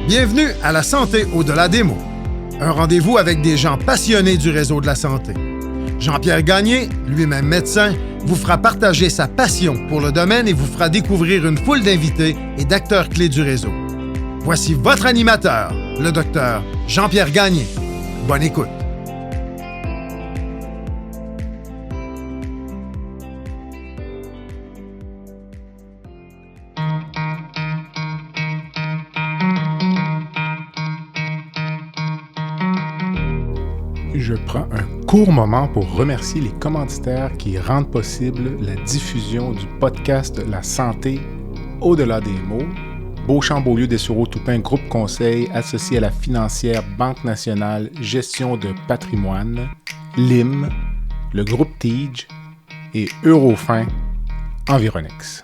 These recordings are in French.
Bienvenue à La Santé au-delà des mots. Un rendez-vous avec des gens passionnés du réseau de la santé. Jean-Pierre Gagné, lui-même médecin, vous fera partager sa passion pour le domaine et vous fera découvrir une foule d'invités et d'acteurs clés du réseau. Voici votre animateur, le docteur Jean-Pierre Gagné. Bonne écoute. Je prends un court moment pour remercier les commanditaires qui rendent possible la diffusion du podcast La Santé au-delà des mots. Beauchamp-Beaulieu Dessureau-Toupin, groupe conseil associé à la financière Banque nationale Gestion de patrimoine, LIM, le groupe TIGE et Eurofin Environex.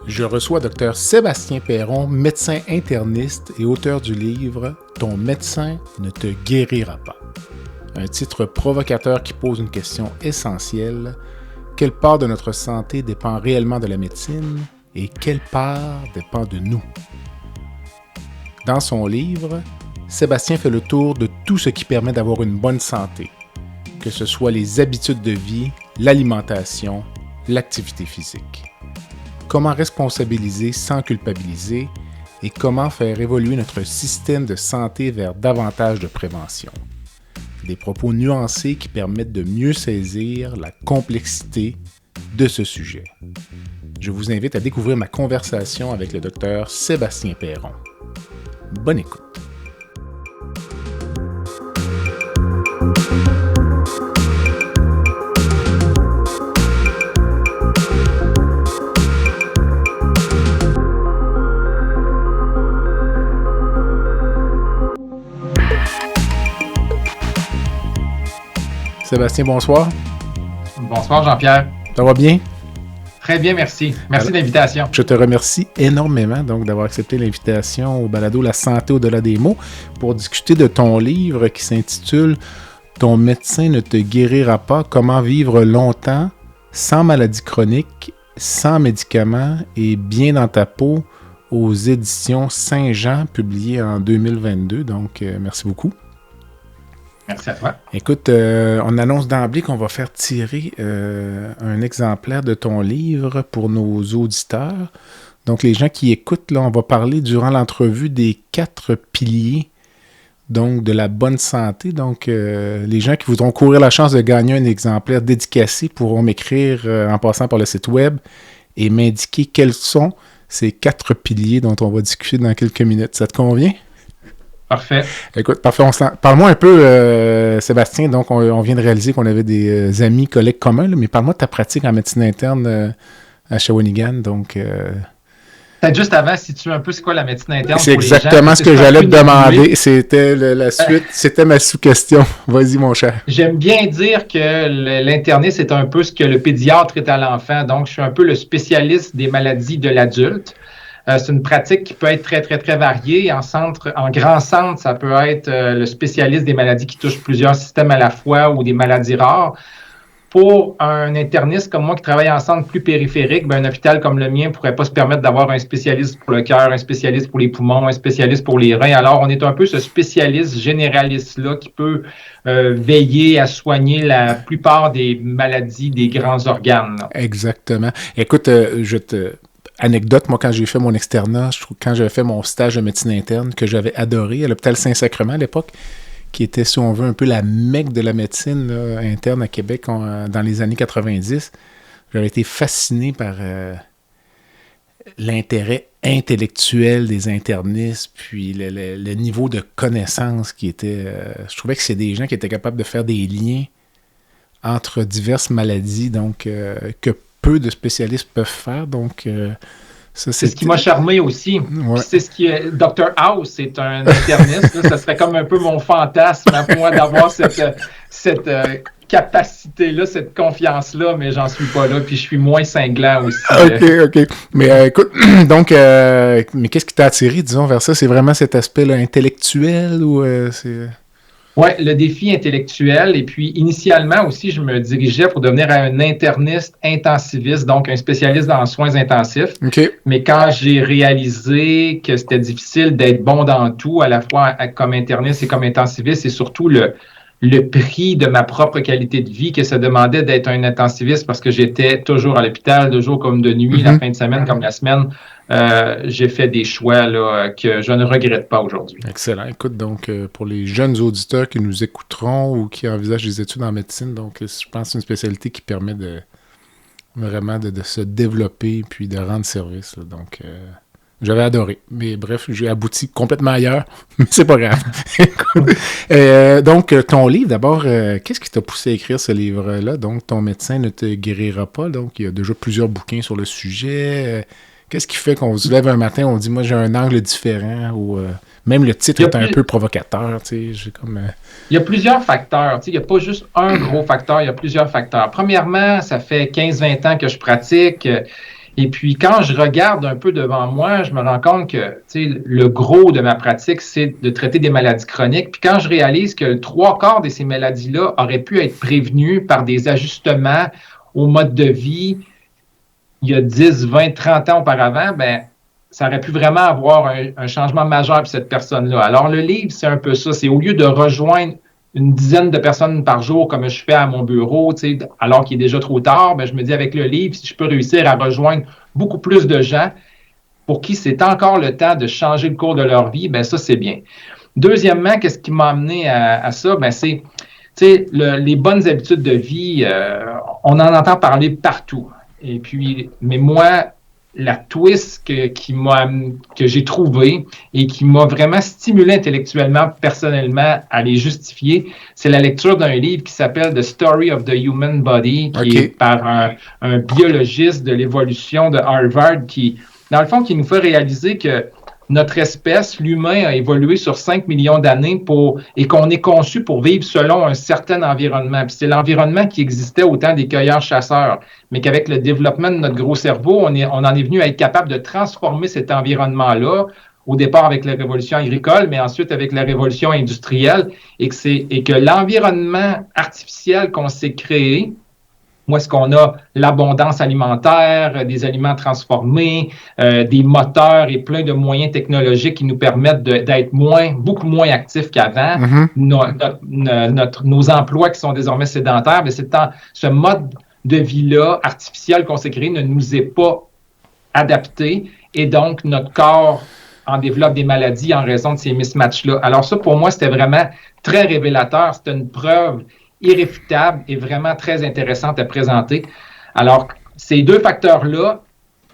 Je reçois Dr Sébastien Perron, médecin interniste et auteur du livre « Ton médecin ne te guérira pas ». Un titre provocateur qui pose une question essentielle. Quelle part de notre santé dépend réellement de la médecine et quelle part dépend de nous? Dans son livre, Sébastien fait le tour de tout ce qui permet d'avoir une bonne santé, que ce soit les habitudes de vie, l'alimentation, l'activité physique. Comment responsabiliser sans culpabiliser et comment faire évoluer notre système de santé vers davantage de prévention. Des propos nuancés qui permettent de mieux saisir la complexité de ce sujet. Je vous invite à découvrir ma conversation avec le docteur Sébastien Perron. Bonne écoute. Sébastien, bonsoir. Bonsoir Jean-Pierre. Ça va bien? Très bien, merci. Merci de l'invitation. Je te remercie énormément d'avoir accepté l'invitation au balado La Santé au-delà des mots pour discuter de ton livre qui s'intitule « Ton médecin ne te guérira pas. Comment vivre longtemps, sans maladie chronique, sans médicaments et bien dans ta peau » aux éditions Saint-Jean, publié en 2022. Donc, merci beaucoup. Merci à toi. Écoute, on annonce d'emblée qu'on va faire tirer un exemplaire de ton livre pour nos auditeurs. Donc, les gens qui écoutent, là, on va parler durant l'entrevue des 4 piliers donc, de la bonne santé. Donc, les gens qui voudront courir la chance de gagner un exemplaire dédicacé pourront m'écrire en passant par le site web et m'indiquer quels sont ces 4 piliers dont on va discuter dans quelques minutes. Ça te convient? Parfait. Écoute, parfait. Parle-moi un peu, Sébastien. Donc, on vient de réaliser qu'on avait des amis, collègues communs, là, mais parle-moi de ta pratique en médecine interne à Shawinigan. Donc, Peut-être juste avant, situer un peu c'est quoi la médecine interne. C'est exactement ce que j'allais te demander. C'était la suite, c'était ma sous-question. Vas-y, mon cher. J'aime bien dire que l'interniste, c'est un peu ce que le pédiatre est à l'enfant. Donc, je suis un peu le spécialiste des maladies de l'adulte. C'est une pratique qui peut être très, très, très variée. En grand centre, ça peut être le spécialiste des maladies qui touchent plusieurs systèmes à la fois ou des maladies rares. Pour un interniste comme moi qui travaille en centre plus périphérique, un hôpital comme le mien ne pourrait pas se permettre d'avoir un spécialiste pour le cœur, un spécialiste pour les poumons, un spécialiste pour les reins. Alors, on est un peu ce spécialiste généraliste-là qui peut veiller à soigner la plupart des maladies des grands organes. Là. Exactement. Écoute, anecdote, moi, quand j'ai fait mon externat, quand j'avais fait mon stage de médecine interne, que j'avais adoré à l'hôpital Saint-Sacrement à l'époque, qui était, si on veut, un peu la mecque de la médecine là, interne à Québec dans les années 90. J'avais été fasciné par l'intérêt intellectuel des internistes, puis le niveau de connaissance qui était... je trouvais que c'est des gens qui étaient capables de faire des liens entre diverses maladies, donc que peu de spécialistes peuvent faire. Donc, ça, c'est ce qui m'a charmé aussi. Ouais. C'est ce qui est... Dr House, c'est un interniste. Là, ça serait comme un peu mon fantasme pour moi d'avoir cette capacité-là, cette confiance-là, mais j'en suis pas là, puis je suis moins cinglant aussi. OK. Mais écoute, donc, mais qu'est-ce qui t'a attiré, disons, vers ça? C'est vraiment cet aspect-là intellectuel ou c'est... Oui, le défi intellectuel. Et puis, initialement aussi, je me dirigeais pour devenir un interniste intensiviste, donc un spécialiste dans les soins intensifs. Okay. Mais quand j'ai réalisé que c'était difficile d'être bon dans tout, à la fois comme interniste et comme intensiviste, et surtout le prix de ma propre qualité de vie, que ça demandait d'être un intensiviste parce que j'étais toujours à l'hôpital, de jour comme de nuit, la fin de semaine comme la semaine. J'ai fait des choix là, que je ne regrette pas aujourd'hui. Excellent. Écoute, donc, pour les jeunes auditeurs qui nous écouteront ou qui envisagent des études en médecine, donc, je pense que c'est une spécialité qui permet vraiment de se développer puis de rendre service. Là. Donc, j'avais adoré. Mais bref, j'ai abouti complètement ailleurs, mais c'est pas grave. Donc, ton livre, d'abord, qu'est-ce qui t'a poussé à écrire ce livre-là? Donc, Ton médecin ne te guérira pas. Donc, il y a déjà plusieurs bouquins sur le sujet. Qu'est-ce qui fait qu'on se lève un matin, on dit « moi j'ai un angle différent » ou même le titre est un peu provocateur, tu sais, j'ai comme... Il y a plusieurs facteurs, tu sais, il n'y a pas juste un gros facteur, il y a plusieurs facteurs. Premièrement, ça fait 15-20 ans que je pratique, et puis quand je regarde un peu devant moi, je me rends compte que, tu sais, le gros de ma pratique, c'est de traiter des maladies chroniques, puis quand je réalise que 3/4 de ces maladies-là auraient pu être prévenues par des ajustements au mode de vie, il y a 10, 20, 30 ans auparavant, ben, ça aurait pu vraiment avoir un changement majeur pour cette personne-là. Alors, le livre, c'est un peu ça. C'est au lieu de rejoindre une dizaine de personnes par jour, comme je fais à mon bureau, tu sais, alors qu'il est déjà trop tard, ben, je me dis, avec le livre, si je peux réussir à rejoindre beaucoup plus de gens pour qui c'est encore le temps de changer le cours de leur vie, ben ça, c'est bien. Deuxièmement, qu'est-ce qui m'a amené à ça? Ben, c'est, tu sais, les bonnes habitudes de vie, on en entend parler partout. Et puis, mais moi, la twist que j'ai trouvée et qui m'a vraiment stimulé intellectuellement, personnellement, à les justifier, c'est la lecture d'un livre qui s'appelle The Story of the Human Body, qui est par un biologiste de l'évolution de Harvard, qui, dans le fond, qui nous fait réaliser que notre espèce, l'humain, a évolué sur 5 millions d'années et qu'on est conçu pour vivre selon un certain environnement. Puis c'est l'environnement qui existait au temps des cueilleurs-chasseurs, mais qu'avec le développement de notre gros cerveau, on en est venu à être capable de transformer cet environnement-là, au départ avec la révolution agricole, mais ensuite avec la révolution industrielle, et que l'environnement artificiel qu'on s'est créé, où est-ce qu'on a l'abondance alimentaire, des aliments transformés, des moteurs et plein de moyens technologiques qui nous permettent d'être beaucoup moins actifs qu'avant. Nos emplois qui sont désormais sédentaires, mais ce mode de vie-là artificiel qu'on s'est créé ne nous est pas adapté et donc notre corps en développe des maladies en raison de ces mismatchs-là. Alors ça, pour moi, c'était vraiment très révélateur. C'était une preuve irréfutable et vraiment très intéressante à présenter. Alors, ces deux facteurs-là,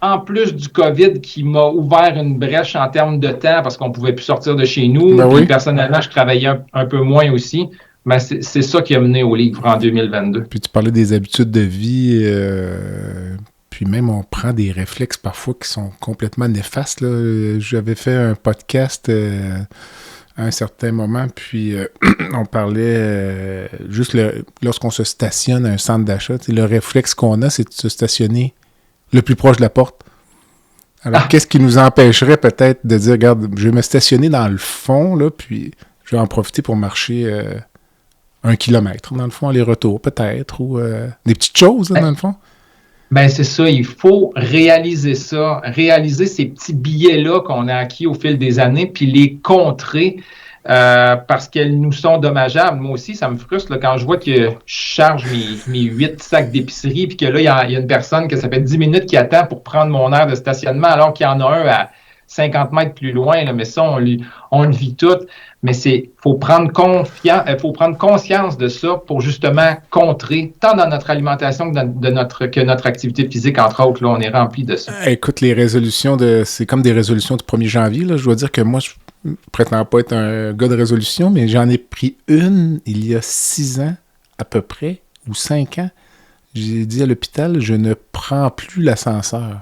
en plus du COVID qui m'a ouvert une brèche en termes de temps parce qu'on ne pouvait plus sortir de chez nous, ben oui. Personnellement, je travaillais un peu moins aussi, mais c'est ça qui a mené au livre en 2022. Puis tu parlais des habitudes de vie, puis même on prend des réflexes parfois qui sont complètement néfastes. Là. J'avais fait un podcast... à un certain moment, puis on parlait juste lorsqu'on se stationne à un centre d'achat, le réflexe qu'on a, c'est de se stationner le plus proche de la porte. Alors, qu'est-ce qui nous empêcherait peut-être de dire, regarde, je vais me stationner dans le fond, là, puis je vais en profiter pour marcher 1 kilomètre, dans le fond, aller-retour, peut-être, ou des petites choses, là, dans le fond? Ben c'est ça, il faut réaliser ça, réaliser ces petits billets-là qu'on a acquis au fil des années, puis les contrer parce qu'elles nous sont dommageables. Moi aussi, ça me frustre là, quand je vois que je charge mes 8 sacs d'épicerie, puis que là, il y a une personne que ça fait 10 minutes qui attend pour prendre mon aire de stationnement, alors qu'il y en a un à 50 mètres plus loin, là, mais ça, on le vit tout. Mais faut prendre conscience de ça pour justement contrer, tant dans notre alimentation que notre activité physique, entre autres. Là, on est rempli de ça. Écoute, les résolutions, c'est comme des résolutions du 1er janvier. Là. Je dois dire que moi, je prétends pas être un gars de résolution, mais j'en ai pris une il y a 6 ans à peu près, ou 5 ans. J'ai dit à l'hôpital, je ne prends plus l'ascenseur.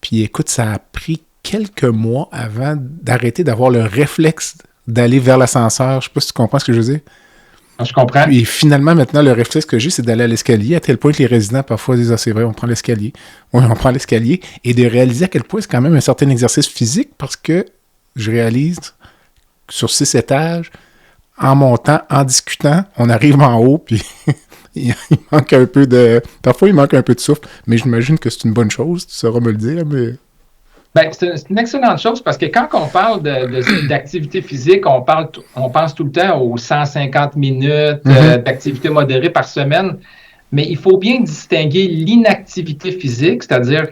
Puis écoute, ça a pris quelques mois avant d'arrêter d'avoir le réflexe d'aller vers l'ascenseur. Je sais pas si tu comprends ce que je veux dire. Je comprends. Et finalement, maintenant, le réflexe que j'ai, c'est d'aller à l'escalier, à tel point que les résidents, parfois, disent « Ah, c'est vrai, on prend l'escalier. » Oui, on prend l'escalier. Et de réaliser à quel point c'est quand même un certain exercice physique, parce que je réalise sur 6 étages, en montant, en discutant, on arrive en haut, puis il manque un peu de... Parfois, il manque un peu de souffle, mais j'imagine que c'est une bonne chose, tu sauras me le dire, mais... Ben, c'est une excellente chose parce que quand on parle d'activité physique, on pense tout le temps aux 150 minutes d'activité modérée par semaine, mais il faut bien distinguer l'inactivité physique, c'est-à-dire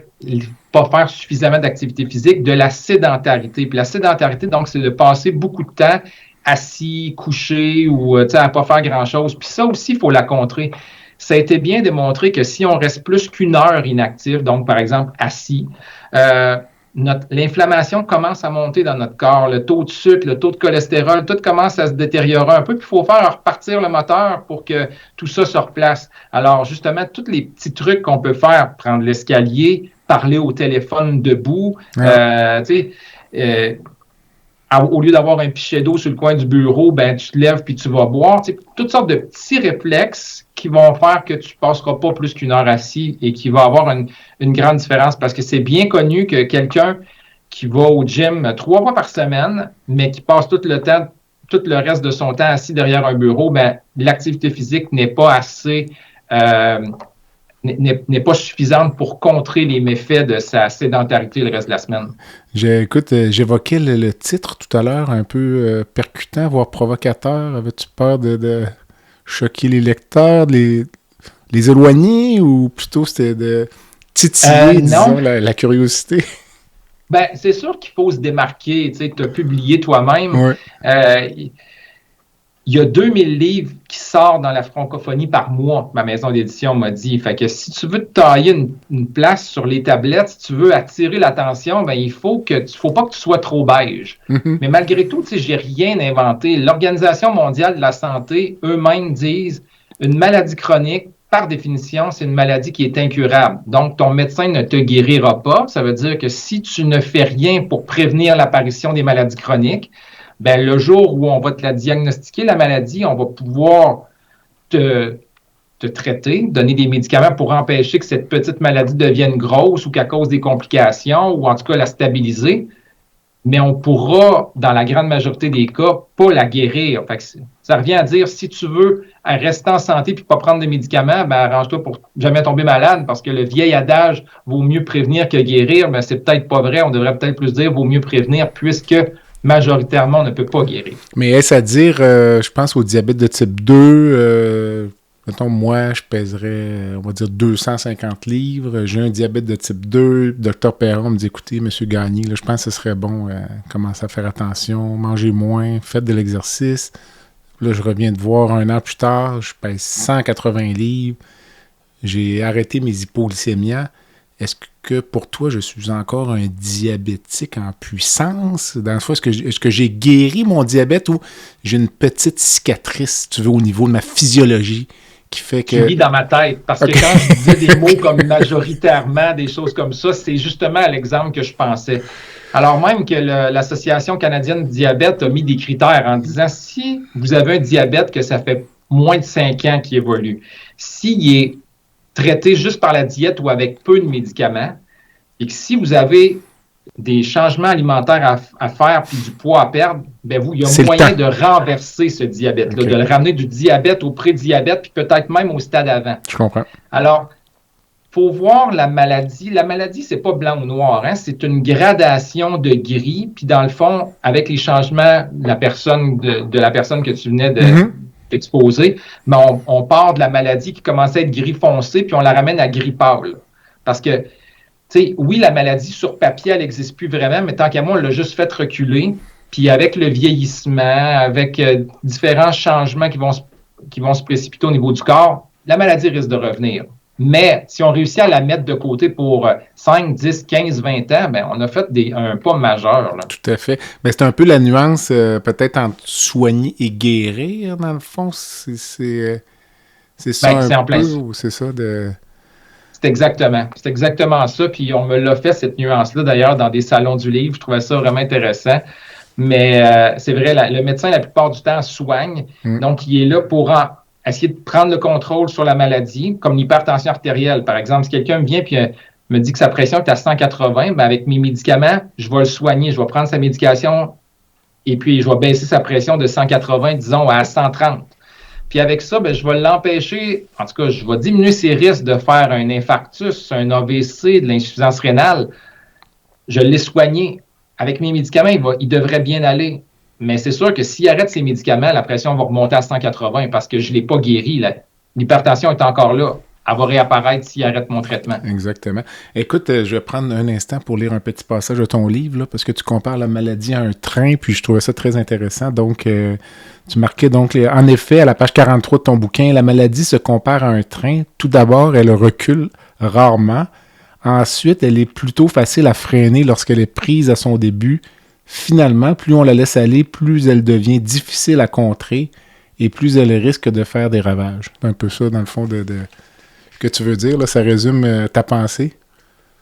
pas faire suffisamment d'activité physique, de la sédentarité. Puis la sédentarité, donc, c'est de passer beaucoup de temps assis, couché ou à ne pas faire grand-chose. Puis ça aussi, il faut la contrer. Ça a été bien démontré que si on reste plus qu'1 heure inactif, donc par exemple assis, l'inflammation commence à monter dans notre corps, le taux de sucre, le taux de cholestérol, tout commence à se détériorer un peu, puis il faut faire repartir le moteur pour que tout ça se replace. Alors justement, tous les petits trucs qu'on peut faire, prendre l'escalier, parler au téléphone debout, au lieu d'avoir un pichet d'eau sur le coin du bureau, ben tu te lèves puis tu vas boire. Toutes sortes de petits réflexes qui vont faire que tu ne passeras pas plus qu'1 heure assis et qui va avoir une grande différence parce que c'est bien connu que quelqu'un qui va au gym 3 fois par semaine, mais qui passe tout le reste de son temps assis derrière un bureau, ben l'activité physique n'est pas assez... n'est pas suffisante pour contrer les méfaits de sa sédentarité le reste de la semaine. Écoute, j'évoquais le titre tout à l'heure, un peu percutant, voire provocateur. Avais-tu peur de choquer les lecteurs, les éloigner, ou plutôt c'était de titiller, disons, la curiosité? Ben, c'est sûr qu'il faut se démarquer, tu sais, te publier toi-même. Ouais. Il y a 2000 livres qui sortent dans la francophonie par mois, ma maison d'édition m'a dit. Fait que si tu veux te tailler une place sur les tablettes, si tu veux attirer l'attention, ben il faut pas que tu sois trop beige. Mm-hmm. Mais malgré tout, tu sais, j'ai rien inventé. L'Organisation mondiale de la santé, eux-mêmes disent, une maladie chronique, par définition, c'est une maladie qui est incurable. Donc, ton médecin ne te guérira pas. Ça veut dire que si tu ne fais rien pour prévenir l'apparition des maladies chroniques, ben, le jour où on va te la diagnostiquer, la maladie, on va pouvoir te traiter, donner des médicaments pour empêcher que cette petite maladie devienne grosse ou qu'elle cause des complications ou en tout cas la stabiliser. Mais on pourra, dans la grande majorité des cas, pas la guérir. Fait que ça revient à dire, si tu veux rester en santé puis pas prendre de médicaments, ben arrange-toi pour jamais tomber malade parce que le vieil adage « vaut mieux prévenir que guérir », ben c'est peut-être pas vrai. On devrait peut-être plus dire « vaut mieux prévenir » puisque majoritairement, on ne peut pas guérir. Mais est-ce à dire, je pense au diabète de type 2, mettons, moi, je pèserais, on va dire, 250 livres. J'ai un diabète de type 2. Dr Perron me dit, écoutez, M. Gagné, là, je pense que ce serait bon, commencer à faire attention, manger moins, faites de l'exercice. Là, je reviens de voir 1 an plus tard, je pèse 180 livres. J'ai arrêté mes hypoglycémias. Est-ce que pour toi, je suis encore un diabétique en puissance? Dans le fond, est-ce que j'ai guéri mon diabète ou j'ai une petite cicatrice, si tu veux, au niveau de ma physiologie qui fait que... Tu lis dans ma tête, parce que quand je disais des mots comme majoritairement, des choses comme ça, c'est justement à l'exemple que je pensais. Alors même que l'Association canadienne du diabète a mis des critères en disant si vous avez un diabète que ça fait moins de 5 ans qu'il évolue, s'il est traité juste par la diète ou avec peu de médicaments, et que si vous avez des changements alimentaires à faire puis du poids à perdre, ben il y a moyen de renverser ce diabète-là, de le ramener du diabète au pré-diabète puis peut-être même au stade avant. Je comprends. Alors, il faut voir la maladie. La maladie, c'est pas blanc ou noir, hein? C'est une gradation de gris, puis dans le fond, avec les changements de la personne que tu venais d'exposer, mais on part de la maladie qui commençait à être gris foncé, puis on la ramène à gris pâle. Parce que oui, la maladie sur papier, elle n'existe plus vraiment, mais tant qu'à moi, on l'a juste fait reculer. Puis avec le vieillissement, avec différents changements qui vont se précipiter au niveau du corps, la maladie risque de revenir. Mais si on réussit à la mettre de côté pour 5, 10, 15, 20 ans, ben, on a fait un pas majeur. Là. Tout à fait. Mais c'est un peu la nuance, peut-être entre soigner et guérir, dans le fond. C'est ça ben, un peu, ou c'est ça de... C'est exactement ça. Puis on me l'a fait, cette nuance-là, d'ailleurs, dans des salons du livre. Je trouvais ça vraiment intéressant. Mais c'est vrai, le médecin, la plupart du temps, soigne. Donc, il est là pour essayer de prendre le contrôle sur la maladie, comme l'hypertension artérielle. Par exemple, si quelqu'un vient et me dit que sa pression est à 180, ben avec mes médicaments, je vais le soigner. Je vais prendre sa médication et puis je vais baisser sa pression de 180, disons, à 130. Puis avec ça, ben, je vais l'empêcher, en tout cas, je vais diminuer ses risques de faire un infarctus, un AVC, de l'insuffisance rénale. Je l'ai soigné. Avec mes médicaments, il devrait bien aller. Mais c'est sûr que s'il arrête ses médicaments, la pression va remonter à 180 parce que je ne l'ai pas guéri. L'hypertension est encore là. Elle va réapparaître s'il arrête mon traitement. Exactement. Écoute, je vais prendre un instant pour lire un petit passage de ton livre, là, parce que tu compares la maladie à un train, puis je trouvais ça très intéressant. Donc, tu marquais donc, en effet, à la page 43 de ton bouquin, la maladie se compare à un train. Tout d'abord, elle recule rarement. Ensuite, elle est plutôt facile à freiner lorsqu'elle est prise à son début. Finalement, plus on la laisse aller, plus elle devient difficile à contrer et plus elle risque de faire des ravages. C'est un peu ça, dans le fond, que tu veux dire. Là, ça résume ta pensée.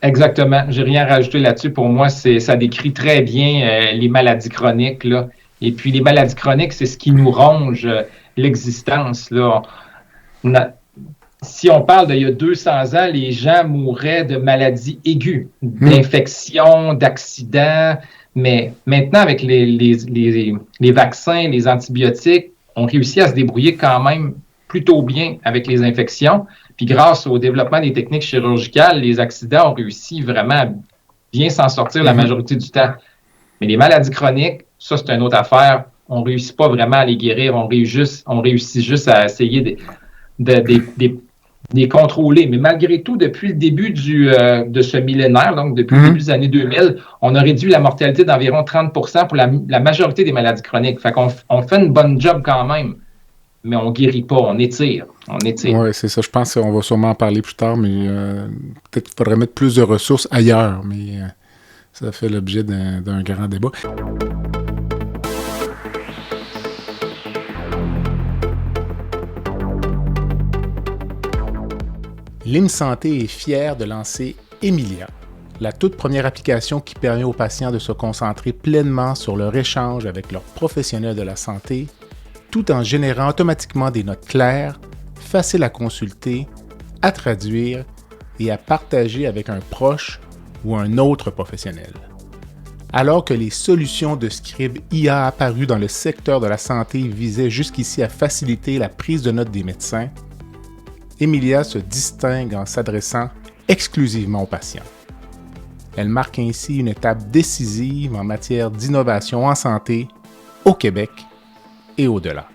Exactement. J'ai rien à rajouter là-dessus. Pour moi, ça décrit très bien les maladies chroniques, là. Et puis, les maladies chroniques, c'est ce qui nous ronge l'existence, là. Si on parle d'il y a 200 ans, les gens mouraient de maladies aiguës, d'infections, d'accidents. Mais maintenant, avec les vaccins, les antibiotiques, on réussit à se débrouiller quand même plutôt bien avec les infections. Puis grâce au développement des techniques chirurgicales, les accidents ont réussi vraiment à bien s'en sortir la majorité du temps. Mais les maladies chroniques, ça, c'est une autre affaire. On ne réussit pas vraiment à les guérir. On réussit juste à essayer de les contrôler. Mais malgré tout, depuis le début de ce millénaire, donc depuis le début des années 2000, on a réduit la mortalité d'environ 30 pour la majorité des maladies chroniques. Fait qu'on fait une bonne job quand même, mais on ne guérit pas, on étire. Oui, c'est ça. Je pense qu'on va sûrement en parler plus tard, mais peut-être qu'il faudrait mettre plus de ressources ailleurs, mais ça fait l'objet d'un grand débat. L'IM Santé est fier de lancer Emilia, la toute première application qui permet aux patients de se concentrer pleinement sur leur échange avec leurs professionnels de la santé, tout en générant automatiquement des notes claires, faciles à consulter, à traduire et à partager avec un proche ou un autre professionnel. Alors que les solutions de scribe IA apparues dans le secteur de la santé visaient jusqu'ici à faciliter la prise de notes des médecins, Emilia se distingue en s'adressant exclusivement aux patients. Elle marque ainsi une étape décisive en matière d'innovation en santé au Québec et au-delà.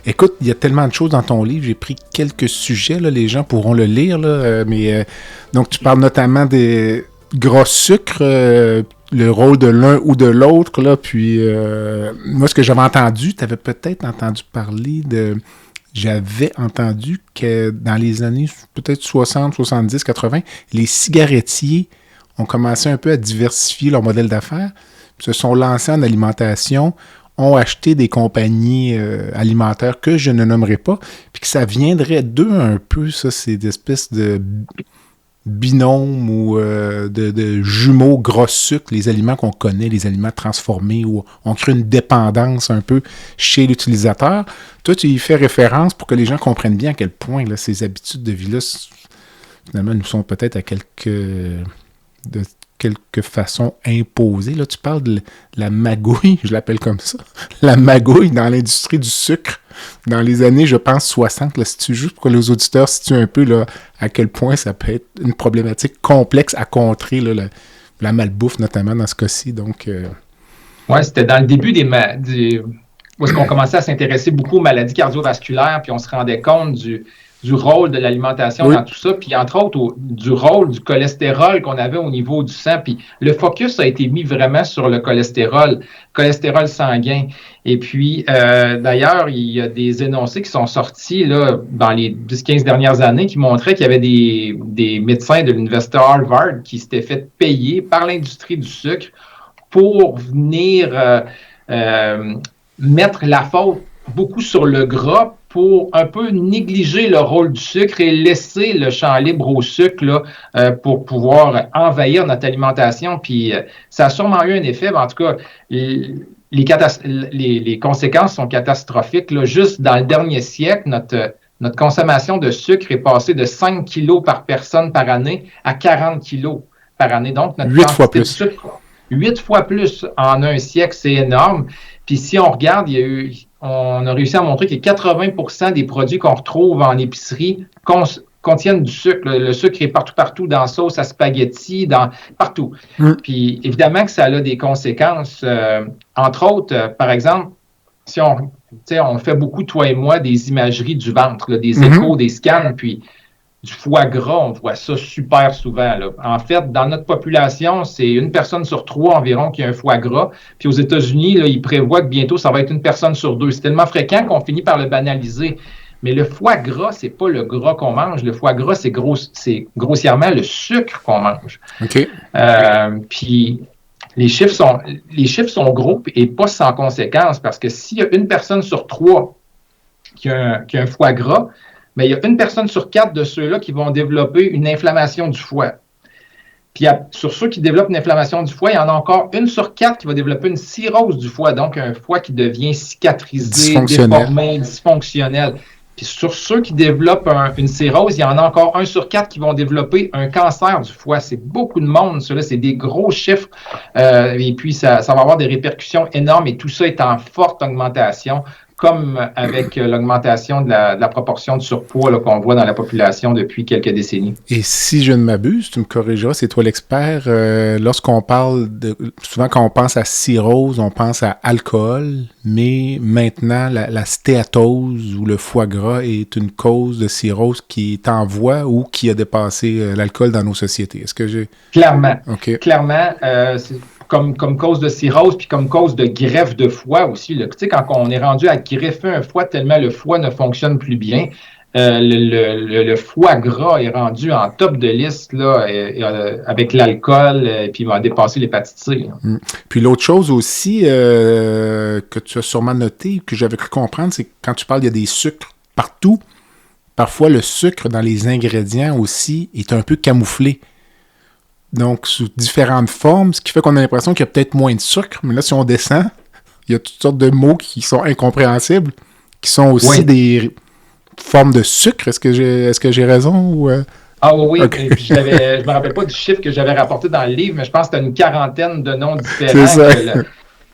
Écoute, il y a tellement de choses dans ton livre, j'ai pris quelques sujets, là, les gens pourront le lire, là, mais donc tu parles notamment des gros sucres, le rôle de l'un ou de l'autre, là, puis moi ce que j'avais entendu, tu avais peut-être entendu parler de... J'avais entendu que dans les années peut-être 60, 70, 80, les cigarettiers ont commencé un peu à diversifier leur modèle d'affaires, se sont lancés en alimentation, ont acheté des compagnies alimentaires que je ne nommerai pas, puis que ça viendrait d'eux un peu, ça, c'est des espèces de binômes ou de jumeaux gros sucre, les aliments qu'on connaît, les aliments transformés, où on crée une dépendance un peu chez l'utilisateur. Toi, tu y fais référence pour que les gens comprennent bien à quel point là, ces habitudes de vie-là, finalement, nous sont peut-être à quelques quelque façon imposée. Là, tu parles de la magouille, je l'appelle comme ça, la magouille dans l'industrie du sucre dans les années, je pense, 60. Là, si tu juste pour que les auditeurs situent un peu là, à quel point ça peut être une problématique complexe à contrer, là, la malbouffe, notamment dans ce cas-ci. Donc, Oui, c'était dans le début où est-ce qu'on commençait à s'intéresser beaucoup aux maladies cardiovasculaires, puis on se rendait compte du rôle de l'alimentation dans tout ça, puis entre autres du rôle du cholestérol qu'on avait au niveau du sang. Puis le focus a été mis vraiment sur le cholestérol sanguin. Et puis, d'ailleurs, il y a des énoncés qui sont sortis là, dans les 10-15 dernières années qui montraient qu'il y avait des médecins de l'Université Harvard qui s'étaient fait payer par l'industrie du sucre pour venir mettre la faute beaucoup sur le gras pour un peu négliger le rôle du sucre et laisser le champ libre au sucre là, pour pouvoir envahir notre alimentation. Puis ça a sûrement eu un effet, mais en tout cas, les conséquences sont catastrophiques. Là. Juste dans le dernier siècle, notre consommation de sucre est passée de 5 kilos par personne par année à 40 kilos par année. Donc, notre 8 fois plus. De sucre, 8 fois plus en un siècle, c'est énorme. Puis si on regarde, on a réussi à montrer que 80% des produits qu'on retrouve en épicerie contiennent du sucre. Le sucre est partout dans la sauce à spaghetti, partout. Puis évidemment que ça a des conséquences. Entre autres, par exemple, si on fait beaucoup, toi et moi, des imageries du ventre, là, des échos, des scans, puis du foie gras, on voit ça super souvent. Là. En fait, dans notre population, c'est 1 personne sur 3 environ qui a un foie gras. Puis aux États-Unis, là, ils prévoient que bientôt, ça va être 1 personne sur 2. C'est tellement fréquent qu'on finit par le banaliser. Mais le foie gras, c'est pas le gras qu'on mange. Le foie gras, c'est grossièrement le sucre qu'on mange. OK. Puis les chiffres sont gros et pas sans conséquence parce que s'il y a 1 personne sur 3 qui a un foie gras, mais il y a 1 personne sur 4 de ceux-là qui vont développer une inflammation du foie. Puis sur ceux qui développent une inflammation du foie, il y en a encore 1 sur 4 qui va développer une cirrhose du foie, donc un foie qui devient cicatrisé, déformé, dysfonctionnel. Puis sur ceux qui développent une cirrhose, il y en a encore 1 sur 4 qui vont développer un cancer du foie. C'est beaucoup de monde, cela, c'est des gros chiffres. Et puis, ça va avoir des répercussions énormes et tout ça est en forte augmentation, comme avec l'augmentation de la proportion de surpoids là, qu'on voit dans la population depuis quelques décennies. Et si je ne m'abuse, tu me corrigeras, c'est toi l'expert, lorsqu'on parle souvent quand on pense à cirrhose, on pense à alcool, mais maintenant la stéatose ou le foie gras est une cause de cirrhose qui est en voie ou qui a dépassé l'alcool dans nos sociétés. Est-ce que j'ai... Clairement. Okay. Clairement, c'est comme cause de cirrhose, puis comme cause de greffe de foie aussi. Tu sais, quand on est rendu à greffer un foie tellement le foie ne fonctionne plus bien, le foie gras est rendu en top de liste là, avec l'alcool, puis il va dépasser l'hépatite C. Puis l'autre chose aussi que tu as sûrement noté, que j'avais cru comprendre, c'est que quand tu parles, il y a des sucres partout. Parfois, le sucre dans les ingrédients aussi est un peu camouflé. Donc, sous différentes formes, ce qui fait qu'on a l'impression qu'il y a peut-être moins de sucre. Mais là, si on descend, il y a toutes sortes de mots qui sont incompréhensibles, qui sont aussi des formes de sucre. Est-ce que j'ai raison? Ou Ah oui, okay. Je ne me rappelle pas du chiffre que j'avais rapporté dans le livre, mais je pense que c'était une 40aine de noms différents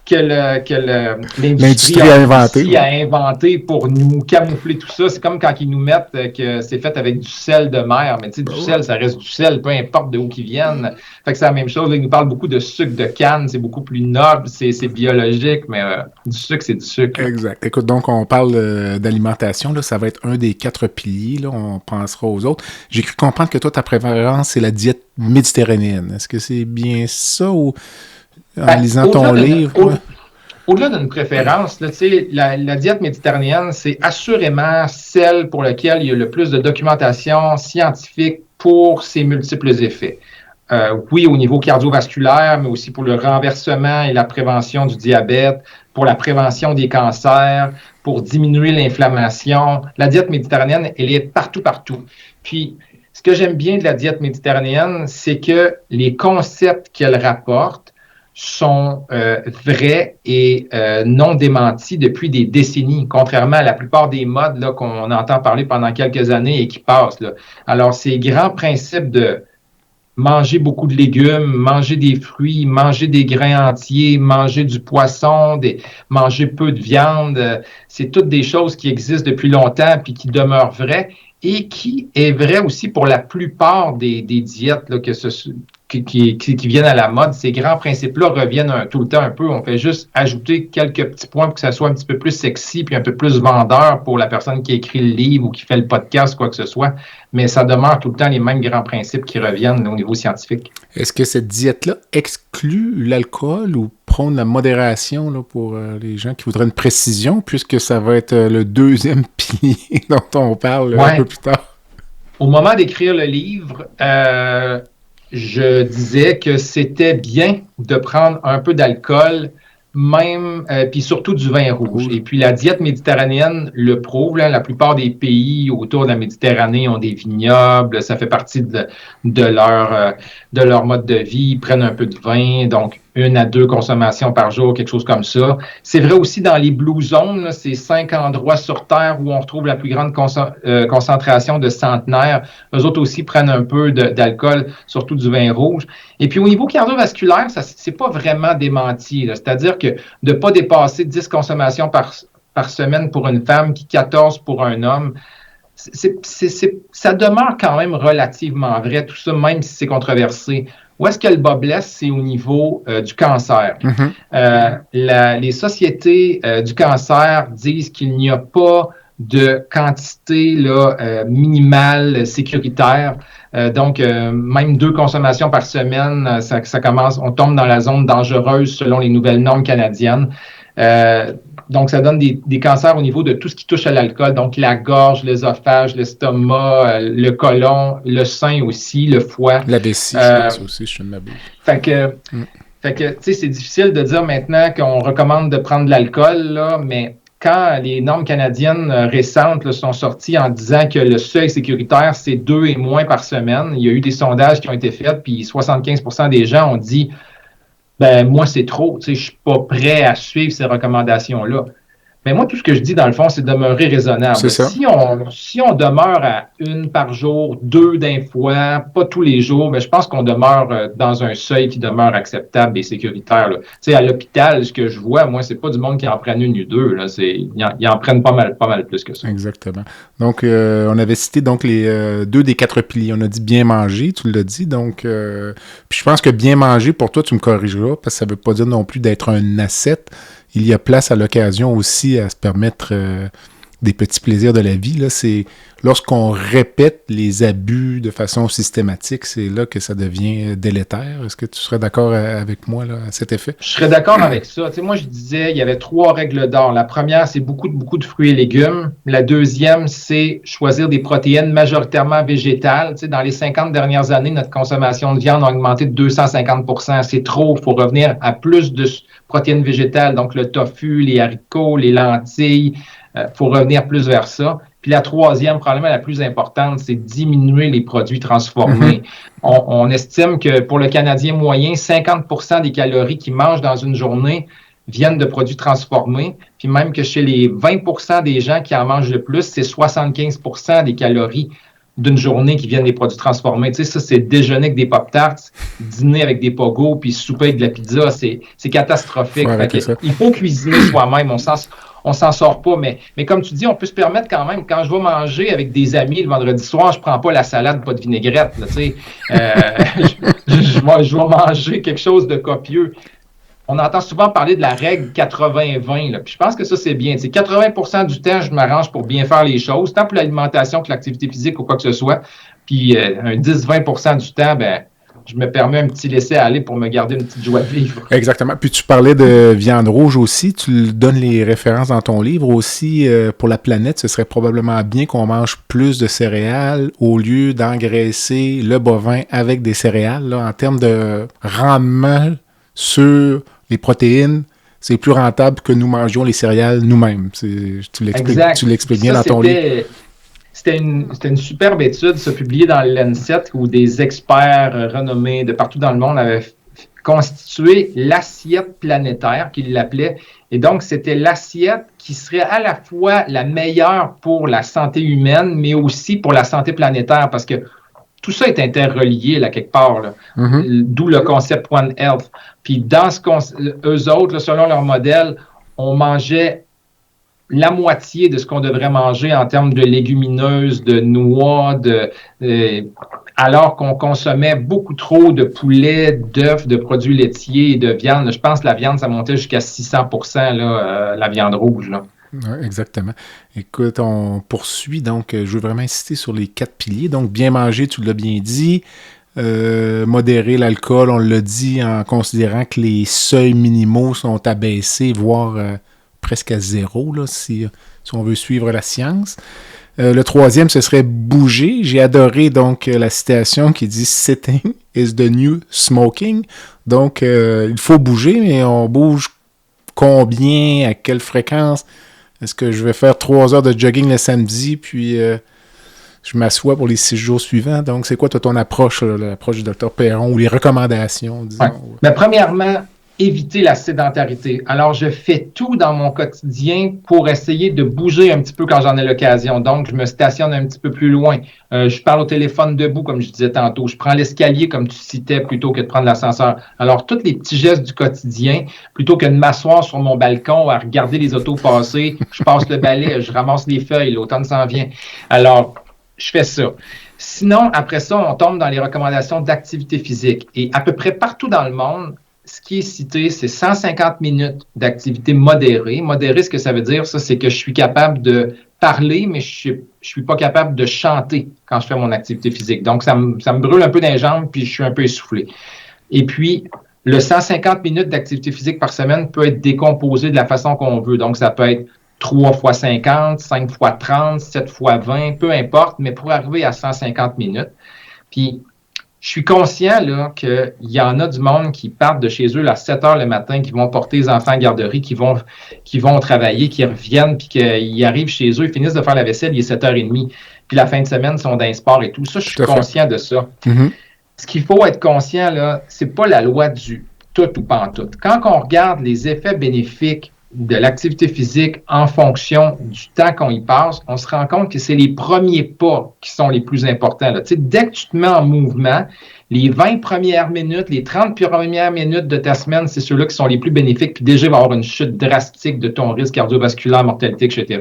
que l'industrie a inventé pour nous camoufler tout ça. C'est comme quand ils nous mettent que c'est fait avec du sel de mer, mais tu sais, du sel, ça reste du sel, peu importe d'où qu'ils viennent. Fait que c'est la même chose. Là, ils nous parlent beaucoup de sucre de canne, c'est beaucoup plus noble, c'est biologique, mais du sucre, c'est du sucre. Exact. Écoute, donc on parle d'alimentation, là, ça va être un des 4 piliers, là, on pensera aux autres. J'ai cru comprendre que toi, ta préférence, c'est la diète méditerranéenne. Est-ce que c'est bien ça ou... En lisant ton livre. Au-delà d'une préférence, là, la diète méditerranéenne, c'est assurément celle pour laquelle il y a le plus de documentation scientifique pour ses multiples effets. Oui, au niveau cardiovasculaire, mais aussi pour le renversement et la prévention du diabète, pour la prévention des cancers, pour diminuer l'inflammation. La diète méditerranéenne, elle est partout. Puis, ce que j'aime bien de la diète méditerranéenne, c'est que les concepts qu'elle rapporte sont vrais et non démentis depuis des décennies, contrairement à la plupart des modes là, qu'on entend parler pendant quelques années et qui passent. Là. Alors, ces grands principes de manger beaucoup de légumes, manger des fruits, manger des grains entiers, manger du poisson, manger peu de viande. C'est toutes des choses qui existent depuis longtemps puis qui demeurent vraies et qui est vrai aussi pour la plupart des diètes là, qui viennent à la mode. Ces grands principes-là reviennent tout le temps un peu. On fait juste ajouter quelques petits points pour que ça soit un petit peu plus sexy puis un peu plus vendeur pour la personne qui écrit le livre ou qui fait le podcast, quoi que ce soit. Mais ça demeure tout le temps les mêmes grands principes qui reviennent là, au niveau scientifique. Est-ce que cette diète-là exclut l'alcool ou prône la modération là, pour les gens qui voudraient une précision, puisque ça va être le deuxième pilier dont on parle un peu plus tard? Au moment d'écrire le livre, je disais que c'était bien de prendre un peu d'alcool, même, puis surtout du vin rouge. Et puis la diète méditerranéenne le prouve. Là, la plupart des pays autour de la Méditerranée ont des vignobles. Ça fait partie de leur mode de vie. Ils prennent un peu de vin, donc 1 à 2 consommations par jour, quelque chose comme ça. C'est vrai aussi dans les Blue Zones, là, c'est 5 endroits sur Terre où on retrouve la plus grande concentration de centenaires. Eux autres aussi prennent un peu d'alcool, surtout du vin rouge. Et puis au niveau cardiovasculaire, ça c'est pas vraiment démenti. Là. C'est-à-dire que de ne pas dépasser 10 consommations par semaine pour une femme, puis 14 pour un homme, ça demeure quand même relativement vrai, tout ça, même si c'est controversé. Où est-ce que le bas blesse? C'est au niveau du cancer. Les sociétés du cancer disent qu'il n'y a pas de quantité là, minimale sécuritaire. Donc, même 2 consommations par semaine, ça commence, on tombe dans la zone dangereuse selon les nouvelles normes canadiennes. Donc, ça donne des cancers au niveau de tout ce qui touche à l'alcool, donc la gorge, l'œsophage, l'estomac, le côlon, le sein aussi, le foie. La vessie, ça aussi, je suis de ma bouche. Fait que, tu sais, c'est difficile de dire maintenant qu'on recommande de prendre de l'alcool, là, mais quand les normes canadiennes récentes là, sont sorties en disant que le seuil sécuritaire, c'est 2 et moins par semaine, il y a eu des sondages qui ont été faits, puis 75% des gens ont dit ben moi, c'est trop, tu sais, je suis pas prêt à suivre ces recommandations-là. Mais moi, tout ce que je dis, dans le fond, c'est demeurer raisonnable. C'est ça. Si on demeure à 1 par jour, 2 d'un fois, pas tous les jours, mais je pense qu'on demeure dans un seuil qui demeure acceptable et sécuritaire. Tu sais, à l'hôpital, ce que je vois, moi, c'est pas du monde qui en prenne 1 ou 2. Là, ils en prennent pas mal plus que ça. Exactement. Donc, on avait cité donc les 2 des 4 piliers. On a dit bien manger, tu l'as dit. Donc, puis je pense que bien manger, pour toi, tu me corrigeras, parce que ça veut pas dire non plus d'être un ascète. Il y a place à l'occasion aussi à se permettre des petits plaisirs de la vie. Là. C'est lorsqu'on répète les abus de façon systématique, c'est là que ça devient délétère. Est-ce que tu serais d'accord avec moi là, à cet effet? Je serais d'accord avec ça. Tu sais, moi, je disais, il y avait 3 règles d'or. La première, c'est beaucoup de fruits et légumes. La deuxième, c'est choisir des protéines majoritairement végétales. Tu sais, dans les 50 dernières années, notre consommation de viande a augmenté de 250%. C'est trop. Il faut revenir à plus de protéines végétales, donc le tofu, les haricots, les lentilles. Faut revenir plus vers ça. Puis la troisième, probablement la plus importante, c'est diminuer les produits transformés. On estime que pour le Canadien moyen, 50% des calories qu'il mange dans une journée viennent de produits transformés. Puis même que chez les 20% des gens qui en mangent le plus, c'est 75% des calories d'une journée qui viennent des produits transformés. Tu sais, ça, c'est déjeuner avec des Pop-Tarts, dîner avec des pogos, puis souper avec de la pizza. C'est catastrophique. Il faut cuisiner soi-même. On s'en sort pas, mais comme tu dis, on peut se permettre quand même, quand je vais manger avec des amis le vendredi soir, je prends pas la salade, pas de vinaigrette, là, tu sais. Je vais manger quelque chose de copieux. On entend souvent parler de la règle 80-20, là, puis je pense que ça, c'est bien. C'est 80% du temps, je m'arrange pour bien faire les choses, tant pour l'alimentation que l'activité physique ou quoi que ce soit, puis un 10-20% du temps, ben je me permets un petit laisser-aller pour me garder une petite joie de vivre. Exactement. Puis tu parlais de viande rouge aussi. Tu donnes les références dans ton livre aussi. Pour la planète, ce serait probablement bien qu'on mange plus de céréales au lieu d'engraisser le bovin avec des céréales. Là, en termes de rendement sur les protéines, c'est plus rentable que nous mangions les céréales nous-mêmes. Tu l'expliques bien dans ton livre. C'était une superbe étude, ça, publiée dans le Lancet, où des experts renommés de partout dans le monde avaient constitué l'assiette planétaire, qu'ils l'appelaient. Et donc, c'était l'assiette qui serait à la fois la meilleure pour la santé humaine, mais aussi pour la santé planétaire, parce que tout ça est interrelié, là, quelque part, là. D'où le concept One Health. Puis dans eux autres, là, selon leur modèle, on mangeait la moitié de ce qu'on devrait manger en termes de légumineuses, de noix, alors qu'on consommait beaucoup trop de poulet, d'œufs, de produits laitiers et de viande. Je pense que la viande, ça montait jusqu'à 600%, là, la viande rouge, là. Oui, exactement. Écoute, on poursuit, donc je veux vraiment insister sur les 4 piliers. Donc, bien manger, tu l'as bien dit. Modérer l'alcool, on l'a dit, en considérant que les seuils minimaux sont abaissés, voire presque à 0, là, si on veut suivre la science. Le 3e, ce serait bouger. J'ai adoré donc la citation qui dit « Sitting is the new smoking ». Donc, il faut bouger, mais on bouge combien, à quelle fréquence? Est-ce que je vais faire 3 heures de jogging le samedi, puis je m'assois pour les 6 jours suivants? Donc, c'est quoi ton approche, là, l'approche du Dr Perron, ou les recommandations, disons? Ouais. Mais premièrement, éviter la sédentarité. Alors, je fais tout dans mon quotidien pour essayer de bouger un petit peu quand j'en ai l'occasion. Donc, je me stationne un petit peu plus loin. Je parle au téléphone debout, comme je disais tantôt. Je prends l'escalier, comme tu citais, plutôt que de prendre l'ascenseur. Alors, tous les petits gestes du quotidien, plutôt que de m'asseoir sur mon balcon à regarder les autos passer, je passe le balai, je ramasse les feuilles, l'automne s'en vient. Alors, je fais ça. Sinon, après ça, on tombe dans les recommandations d'activité physique. Et à peu près partout dans le monde, ce qui est cité, c'est 150 minutes d'activité modérée. Modérée, ce que ça veut dire, ça, c'est que je suis capable de parler, mais je suis pas capable de chanter quand je fais mon activité physique. Donc, ça me brûle un peu dans les jambes, puis je suis un peu essoufflé. Et puis, le 150 minutes d'activité physique par semaine peut être décomposé de la façon qu'on veut. Donc, ça peut être 3 fois 50, 5 fois 30, 7 fois 20, peu importe, mais pour arriver à 150 minutes. Puis, je suis conscient là, qu'il y en a du monde qui partent de chez eux à 7 heures le matin, qui vont porter les enfants à la garderie, qui vont travailler, qui reviennent, puis qu'ils arrivent chez eux, ils finissent de faire la vaisselle, il est 7h30, puis la fin de semaine, ils sont dans les sports et tout. Ça, je suis conscient de ça. Mm-hmm. Ce qu'il faut être conscient, là, c'est pas la loi du tout ou pas en tout. Quand on regarde les effets bénéfiques de l'activité physique en fonction du temps qu'on y passe, on se rend compte que c'est les premiers pas qui sont les plus importants. Là. Dès que tu te mets en mouvement, les 20 premières minutes, les 30 premières minutes de ta semaine, c'est ceux-là qui sont les plus bénéfiques, puis déjà, il va y avoir une chute drastique de ton risque cardiovasculaire, mortalité, etc.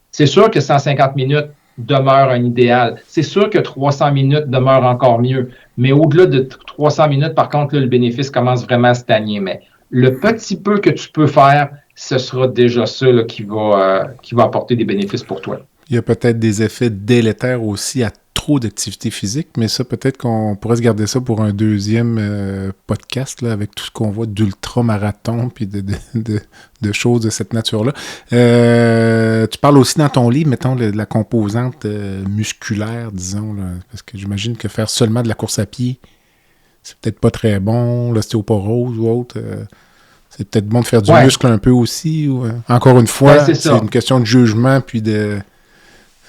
C'est sûr que 150 minutes demeure un idéal. C'est sûr que 300 minutes demeure encore mieux. Mais au-delà de 300 minutes, par contre, là, le bénéfice commence vraiment à stagner. Mais le petit peu que tu peux faire, ce sera déjà ça là, qui va apporter des bénéfices pour toi. Il y a peut-être des effets délétères aussi à trop d'activité physique, mais ça, peut-être qu'on pourrait se garder ça pour un deuxième podcast, là, avec tout ce qu'on voit d'ultra-marathon puis de choses de cette nature-là. Tu parles aussi dans ton livre, mettons, de la composante musculaire, disons, là, parce que j'imagine que faire seulement de la course à pied, c'est peut-être pas très bon, l'ostéoporose ou autre. C'est peut-être bon de faire du muscle un peu aussi. Ou, encore une fois, c'est une question de jugement puis de...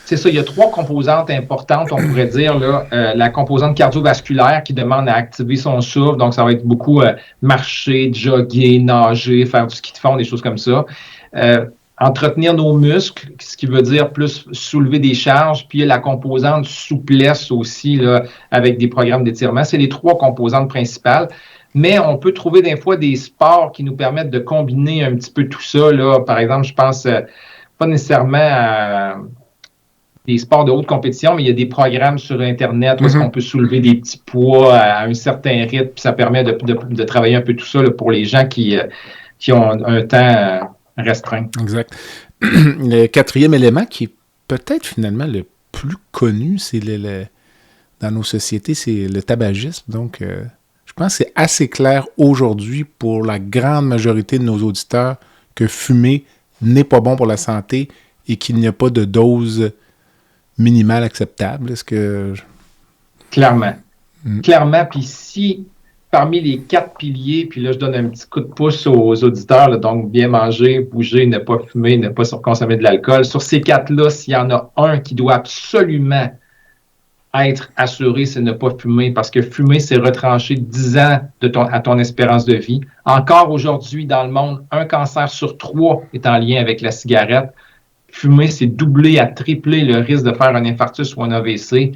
C'est ça, il y a 3 composantes importantes, on pourrait dire. Là, la composante cardiovasculaire qui demande à activer son souffle, donc ça va être beaucoup marcher, jogger, nager, faire du ski de fond, des choses comme ça. Entretenir nos muscles, ce qui veut dire plus soulever des charges, puis la composante souplesse aussi, là, avec des programmes d'étirement. C'est les 3 composantes principales. Mais on peut trouver des fois des sports qui nous permettent de combiner un petit peu tout ça. Là. Par exemple, je pense pas nécessairement à des sports de haute compétition, mais il y a des programmes sur Internet où est-ce qu'on peut soulever des petits poids à un certain rythme, puis ça permet de travailler un peu tout ça là, pour les gens qui ont un temps restreint. Exact. Le 4e élément qui est peut-être finalement le plus connu, c'est dans nos sociétés, c'est le tabagisme. Donc, je pense que c'est assez clair aujourd'hui pour la grande majorité de nos auditeurs que fumer n'est pas bon pour la santé et qu'il n'y a pas de dose minimale acceptable. Est-ce que... Clairement. Clairement. Puis si, parmi les 4 piliers, puis là, je donne un petit coup de pouce aux auditeurs, là, donc bien manger, bouger, ne pas fumer, ne pas surconsommer de l'alcool. Sur ces 4-là, s'il y en a un qui doit absolument être assuré, c'est ne pas fumer, parce que fumer, c'est retrancher 10 ans à ton espérance de vie. Encore aujourd'hui, dans le monde, un cancer sur 3 est en lien avec la cigarette. Fumer, c'est doubler à tripler le risque de faire un infarctus ou un AVC.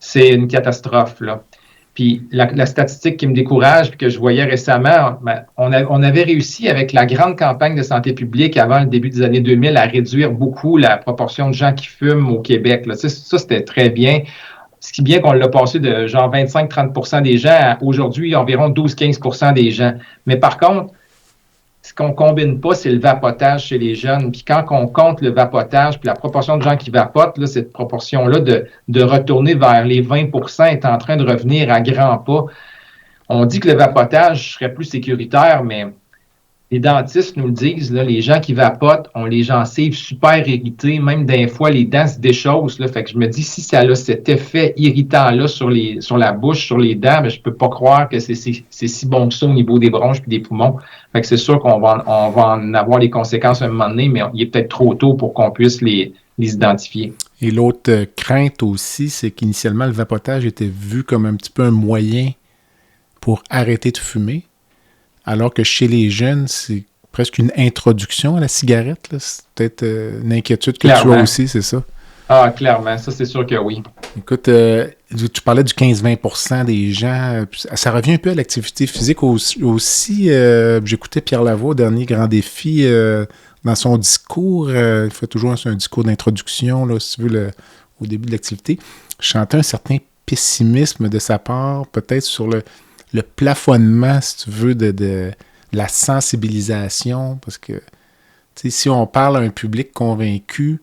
c'est une catastrophe, là. Puis la statistique qui me décourage, puis que je voyais récemment, on avait réussi avec la grande campagne de santé publique avant le début des années 2000 à réduire beaucoup la proportion de gens qui fument au Québec. Là. Ça, c'était très bien. Ce qui est bien qu'on l'a passé de genre 25-30 % des gens à aujourd'hui environ 12-15 % des gens. Mais par contre, ce qu'on ne combine pas, c'est le vapotage chez les jeunes. Puis quand on compte le vapotage, puis la proportion de gens qui vapotent, là, cette proportion-là de retourner vers les 20 % est en train de revenir à grands pas. On dit que le vapotage serait plus sécuritaire, mais les dentistes nous le disent, là, les gens qui vapotent ont les gencives super irritées, même des fois, les dents se déchaussent. Là, fait que je me dis, si ça a cet effet irritant-là sur la bouche, sur les dents, je peux pas croire que c'est si bon que ça au niveau des bronches et des poumons. Fait que c'est sûr qu'on va en avoir les conséquences à un moment donné, mais il est peut-être trop tôt pour qu'on puisse les identifier. Et l'autre crainte aussi, c'est qu'initialement, le vapotage était vu comme un petit peu un moyen pour arrêter de fumer. Alors que chez les jeunes, c'est presque une introduction à la cigarette. Là. C'est peut-être une inquiétude que clairement. tu as aussi, c'est ça? Ah, clairement. Ça, c'est sûr que oui. Écoute, tu parlais du 15-20 % des gens. Ça revient un peu à l'activité physique aussi. J'écoutais Pierre Lavoie au dernier Grand Défi. Dans son discours, il fait toujours un discours d'introduction, là, si tu veux, au début de l'activité. Je sentais un certain pessimisme de sa part, peut-être sur le plafonnement, si tu veux, de la sensibilisation, parce que si on parle à un public convaincu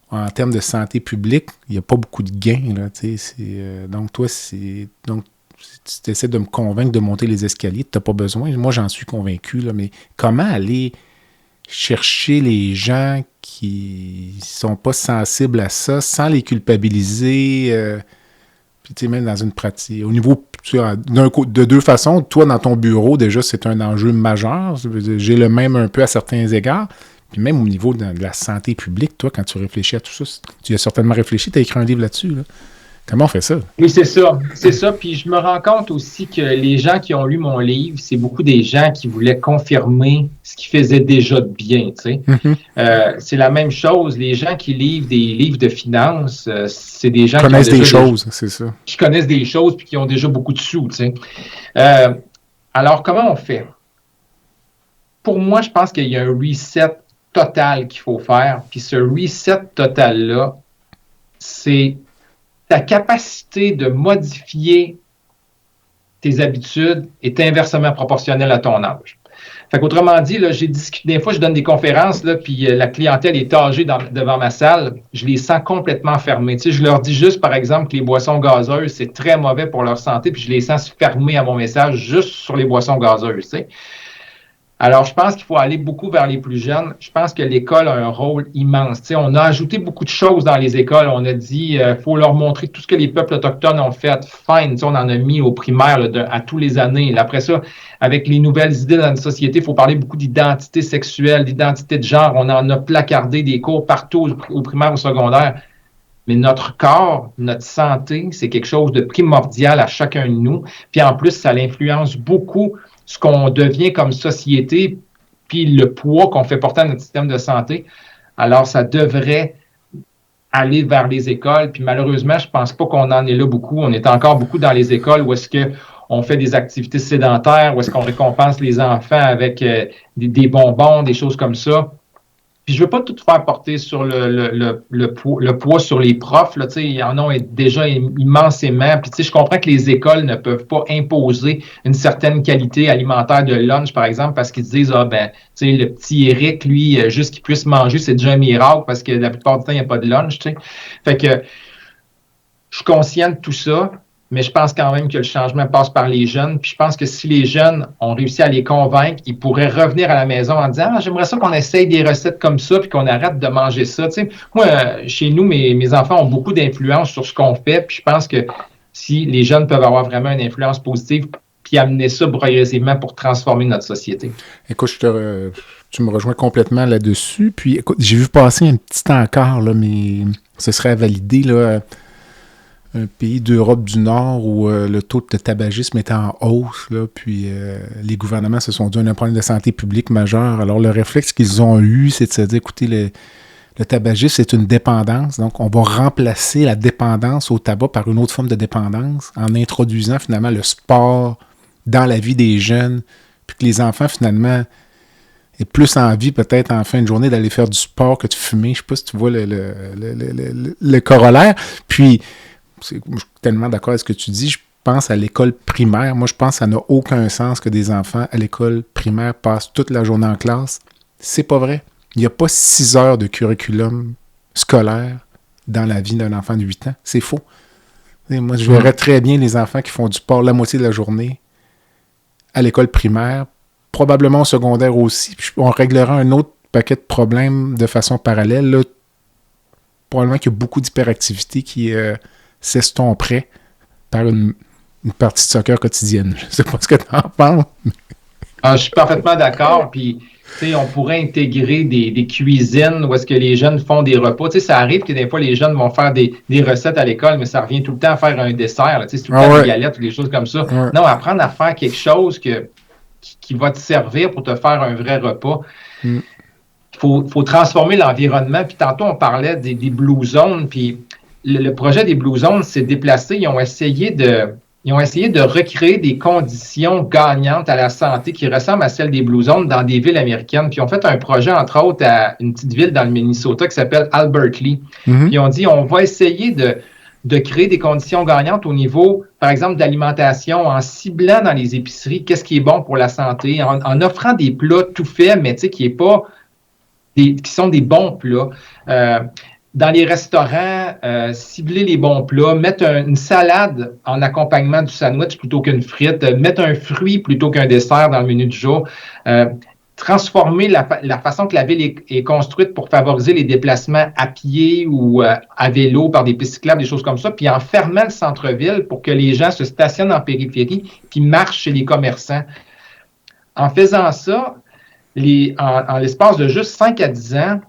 en termes de santé publique, il n'y a pas beaucoup de gains. Là, donc, toi, si tu essaies de me convaincre de monter les escaliers, tu n'as pas besoin. Moi, j'en suis convaincu, là, mais comment aller chercher les gens qui ne sont pas sensibles à ça sans les culpabiliser puis tu sais, même dans une pratique, au niveau, de deux façons, toi, dans ton bureau, déjà, c'est un enjeu majeur. J'ai le même un peu à certains égards. Puis même au niveau de la santé publique, toi, quand tu réfléchis à tout ça, tu as certainement réfléchi, tu as écrit un livre là-dessus. Là. Comment on fait ça? Oui, c'est ça. C'est ça. Puis je me rends compte aussi que les gens qui ont lu mon livre, c'est beaucoup des gens qui voulaient confirmer ce qu'ils faisaient déjà de bien. Tu sais. Mm-hmm. C'est la même chose. Les gens qui livrent des livres de finances, c'est des gens qui connaissent des choses, c'est ça. Qui connaissent des choses puis qui ont déjà beaucoup de sous. Tu sais. Alors, comment on fait? Pour moi, je pense qu'il y a un reset total qu'il faut faire. Puis ce reset total-là, c'est ta capacité de modifier tes habitudes est inversement proportionnelle à ton âge. Fait qu'autrement dit, là, j'ai discuté, des fois, je donne des conférences, là, puis la clientèle est âgée devant ma salle, je les sens complètement fermés. Tu sais, je leur dis juste, par exemple, que les boissons gazeuses, c'est très mauvais pour leur santé, puis je les sens fermés à mon message juste sur les boissons gazeuses, tu sais. Alors, je pense qu'il faut aller beaucoup vers les plus jeunes. Je pense que l'école a un rôle immense. Tu sais, on a ajouté beaucoup de choses dans les écoles. On a dit faut leur montrer tout ce que les peuples autochtones ont fait. Fine, tu sais, on en a mis au primaire là, à tous les années. Après ça, avec les nouvelles idées dans notre société, il faut parler beaucoup d'identité sexuelle, d'identité de genre. On en a placardé des cours partout au primaire, au secondaire. Mais notre corps, notre santé, c'est quelque chose de primordial à chacun de nous. Puis en plus, ça l'influence beaucoup ce qu'on devient comme société, puis le poids qu'on fait porter à notre système de santé. Alors, ça devrait aller vers les écoles. Puis malheureusement, je ne pense pas qu'on en est là beaucoup. On est encore beaucoup dans les écoles où est-ce qu'on fait des activités sédentaires, où est-ce qu'on récompense les enfants avec des bonbons, des choses comme ça. Puis je veux pas tout faire porter sur le poids sur les profs. Là, il y en a déjà immensément. Puis je comprends que les écoles ne peuvent pas imposer une certaine qualité alimentaire de lunch, par exemple, parce qu'ils se disent le petit Eric, lui, juste qu'il puisse manger, c'est déjà un miracle parce que la plupart du temps, il n'y a pas de lunch. T'sais. Fait que je suis conscient de tout ça. Mais je pense quand même que le changement passe par les jeunes. Puis je pense que si les jeunes ont réussi à les convaincre, ils pourraient revenir à la maison en disant « Ah, j'aimerais ça qu'on essaye des recettes comme ça puis qu'on arrête de manger ça. » Tu sais, moi, chez nous, mes enfants ont beaucoup d'influence sur ce qu'on fait. Puis je pense que si les jeunes peuvent avoir vraiment une influence positive puis amener ça progressivement pour transformer notre société. Écoute, tu me rejoins complètement là-dessus. Puis écoute, j'ai vu passer un petit encart, là, mais ce serait à valider, là. Un pays d'Europe du Nord où le taux de tabagisme est en hausse, là, puis les gouvernements se sont dit un problème de santé publique majeur. Alors, le réflexe qu'ils ont eu, c'est de se dire, écoutez, le tabagisme, c'est une dépendance. Donc, on va remplacer la dépendance au tabac par une autre forme de dépendance en introduisant finalement le sport dans la vie des jeunes, puis que les enfants, finalement, aient plus envie, peut-être, en fin de journée, d'aller faire du sport que de fumer. Je ne sais pas si tu vois le corollaire. Puis, je suis tellement d'accord avec ce que tu dis. Je pense à l'école primaire. Moi, je pense que ça n'a aucun sens que des enfants à l'école primaire passent toute la journée en classe. C'est pas vrai. Il n'y a pas 6 heures de curriculum scolaire dans la vie d'un enfant de 8 ans. C'est faux. Et moi, je verrais très bien les enfants qui font du sport la moitié de la journée à l'école primaire, probablement au secondaire aussi. Puis on réglera un autre paquet de problèmes de façon parallèle. Là, probablement qu'il y a beaucoup d'hyperactivité qui s'estomperait par une partie de soccer quotidienne. Je ne sais pas ce que tu en penses. Je suis parfaitement d'accord. Puis, on pourrait intégrer des cuisines où est-ce que les jeunes font des repas. Ça arrive que des fois, les jeunes vont faire des recettes à l'école, mais ça revient tout le temps à faire un dessert. Là, c'est tout le temps des galettes ou des choses comme ça. Ouais. Non, apprendre à faire quelque chose qui va te servir pour te faire un vrai repas. Il faut transformer l'environnement. Puis tantôt, on parlait des Blue Zones. Puis le projet des Blue Zones s'est déplacé. Ils ont essayé de recréer des conditions gagnantes à la santé qui ressemblent à celles des Blue Zones dans des villes américaines. Puis ils ont fait un projet, entre autres, à une petite ville dans le Minnesota qui s'appelle Albertley. Puis ils ont dit, on va essayer de créer des conditions gagnantes au niveau, par exemple, d'alimentation, en ciblant dans les épiceries qu'est-ce qui est bon pour la santé, en offrant des plats tout faits, mais qui sont des bons plats. Dans les restaurants, cibler les bons plats, mettre une salade en accompagnement du sandwich plutôt qu'une frite, mettre un fruit plutôt qu'un dessert dans le menu du jour, transformer la façon que la ville est construite pour favoriser les déplacements à pied ou à vélo par des pistes cyclables, des choses comme ça, puis en fermant le centre-ville pour que les gens se stationnent en périphérie puis marchent chez les commerçants. En faisant ça, en l'espace de juste 5 à 10 ans,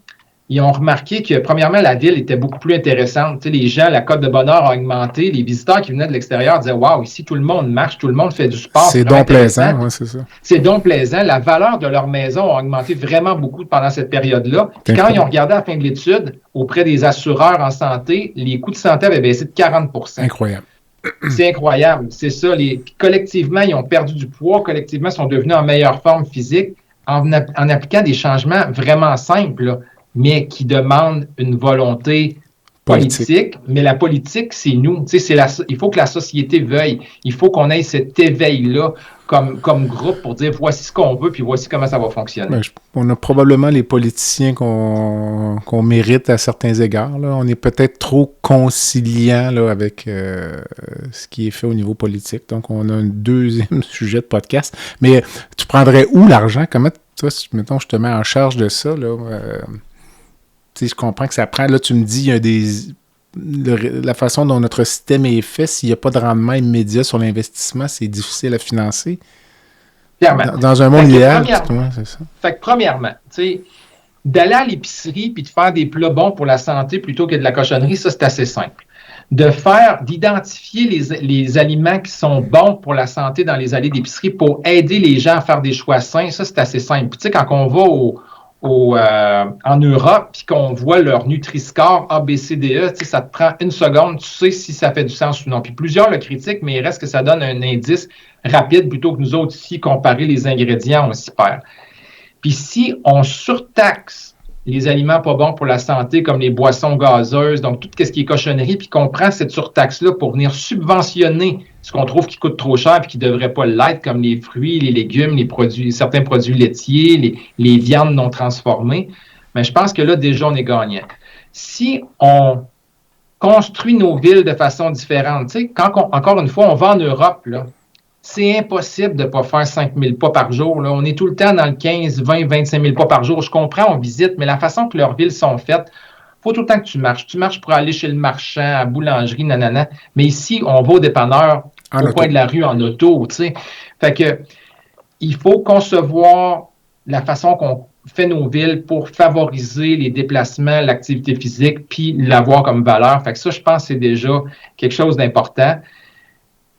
ils ont remarqué que, premièrement, la ville était beaucoup plus intéressante. Les gens, la cote de bonheur a augmenté. Les visiteurs qui venaient de l'extérieur disaient « Wow, ici, tout le monde marche, tout le monde fait du sport. » C'est donc plaisant, oui, c'est ça. C'est donc plaisant. La valeur de leur maison a augmenté vraiment beaucoup pendant cette période-là. Puis quand ils ont regardé à la fin de l'étude, auprès des assureurs en santé, les coûts de santé avaient baissé de 40 %. Incroyable. C'est incroyable, c'est ça. Collectivement, ils ont perdu du poids. Collectivement, ils sont devenus en meilleure forme physique en appliquant des changements vraiment simples, là, mais qui demande une volonté politique. Mais la politique, c'est nous. Il faut que la société veuille. Il faut qu'on ait cet éveil-là comme groupe pour dire voici ce qu'on veut, puis voici comment ça va fonctionner. On a probablement les politiciens qu'on mérite à certains égards. Là. On est peut-être trop conciliant là, avec ce qui est fait au niveau politique. Donc, on a un deuxième sujet de podcast. Mais tu prendrais où l'argent? Comment, toi, mettons, je te mets en charge de ça, là, je comprends que ça prend. Là, tu me dis, il y a la façon dont notre système est fait, s'il n'y a pas de rendement immédiat sur l'investissement, c'est difficile à financer. Clairement. Dans un monde idéal, c'est ça. Fait que premièrement, d'aller à l'épicerie puis de faire des plats bons pour la santé plutôt que de la cochonnerie, ça, c'est assez simple. D'identifier les aliments qui sont bons pour la santé dans les allées d'épicerie pour aider les gens à faire des choix sains, ça, c'est assez simple. Puis, quand on va en Europe, puis qu'on voit leur Nutri-Score A, B, C, D, E, ça te prend une seconde, tu sais si ça fait du sens ou non. Puis plusieurs le critiquent, mais il reste que ça donne un indice rapide plutôt que nous autres ici, comparer les ingrédients, on s'y perd. Puis si on surtaxe les aliments pas bons pour la santé, comme les boissons gazeuses, donc tout ce qui est cochonnerie, puis qu'on prend cette surtaxe-là pour venir subventionner ce qu'on trouve qui coûte trop cher et qui ne devrait pas l'être, comme les fruits, les légumes, certains produits laitiers, les viandes non transformées, mais je pense que là, déjà, on est gagnant. Si on construit nos villes de façon différente, encore une fois, on va en Europe, là, c'est impossible de ne pas faire 5 000 pas par jour. Là. On est tout le temps dans le 15, 20, 25 000 pas par jour. Je comprends, on visite, mais la façon que leurs villes sont faites, il faut tout le temps que tu marches. Tu marches pour aller chez le marchand, à la boulangerie, nanana. Mais ici, on va au dépanneur au coin de la rue en auto. T'sais. Fait que il faut concevoir la façon qu'on fait nos villes pour favoriser les déplacements, l'activité physique, puis l'avoir comme valeur. Fait que ça, je pense que c'est déjà quelque chose d'important.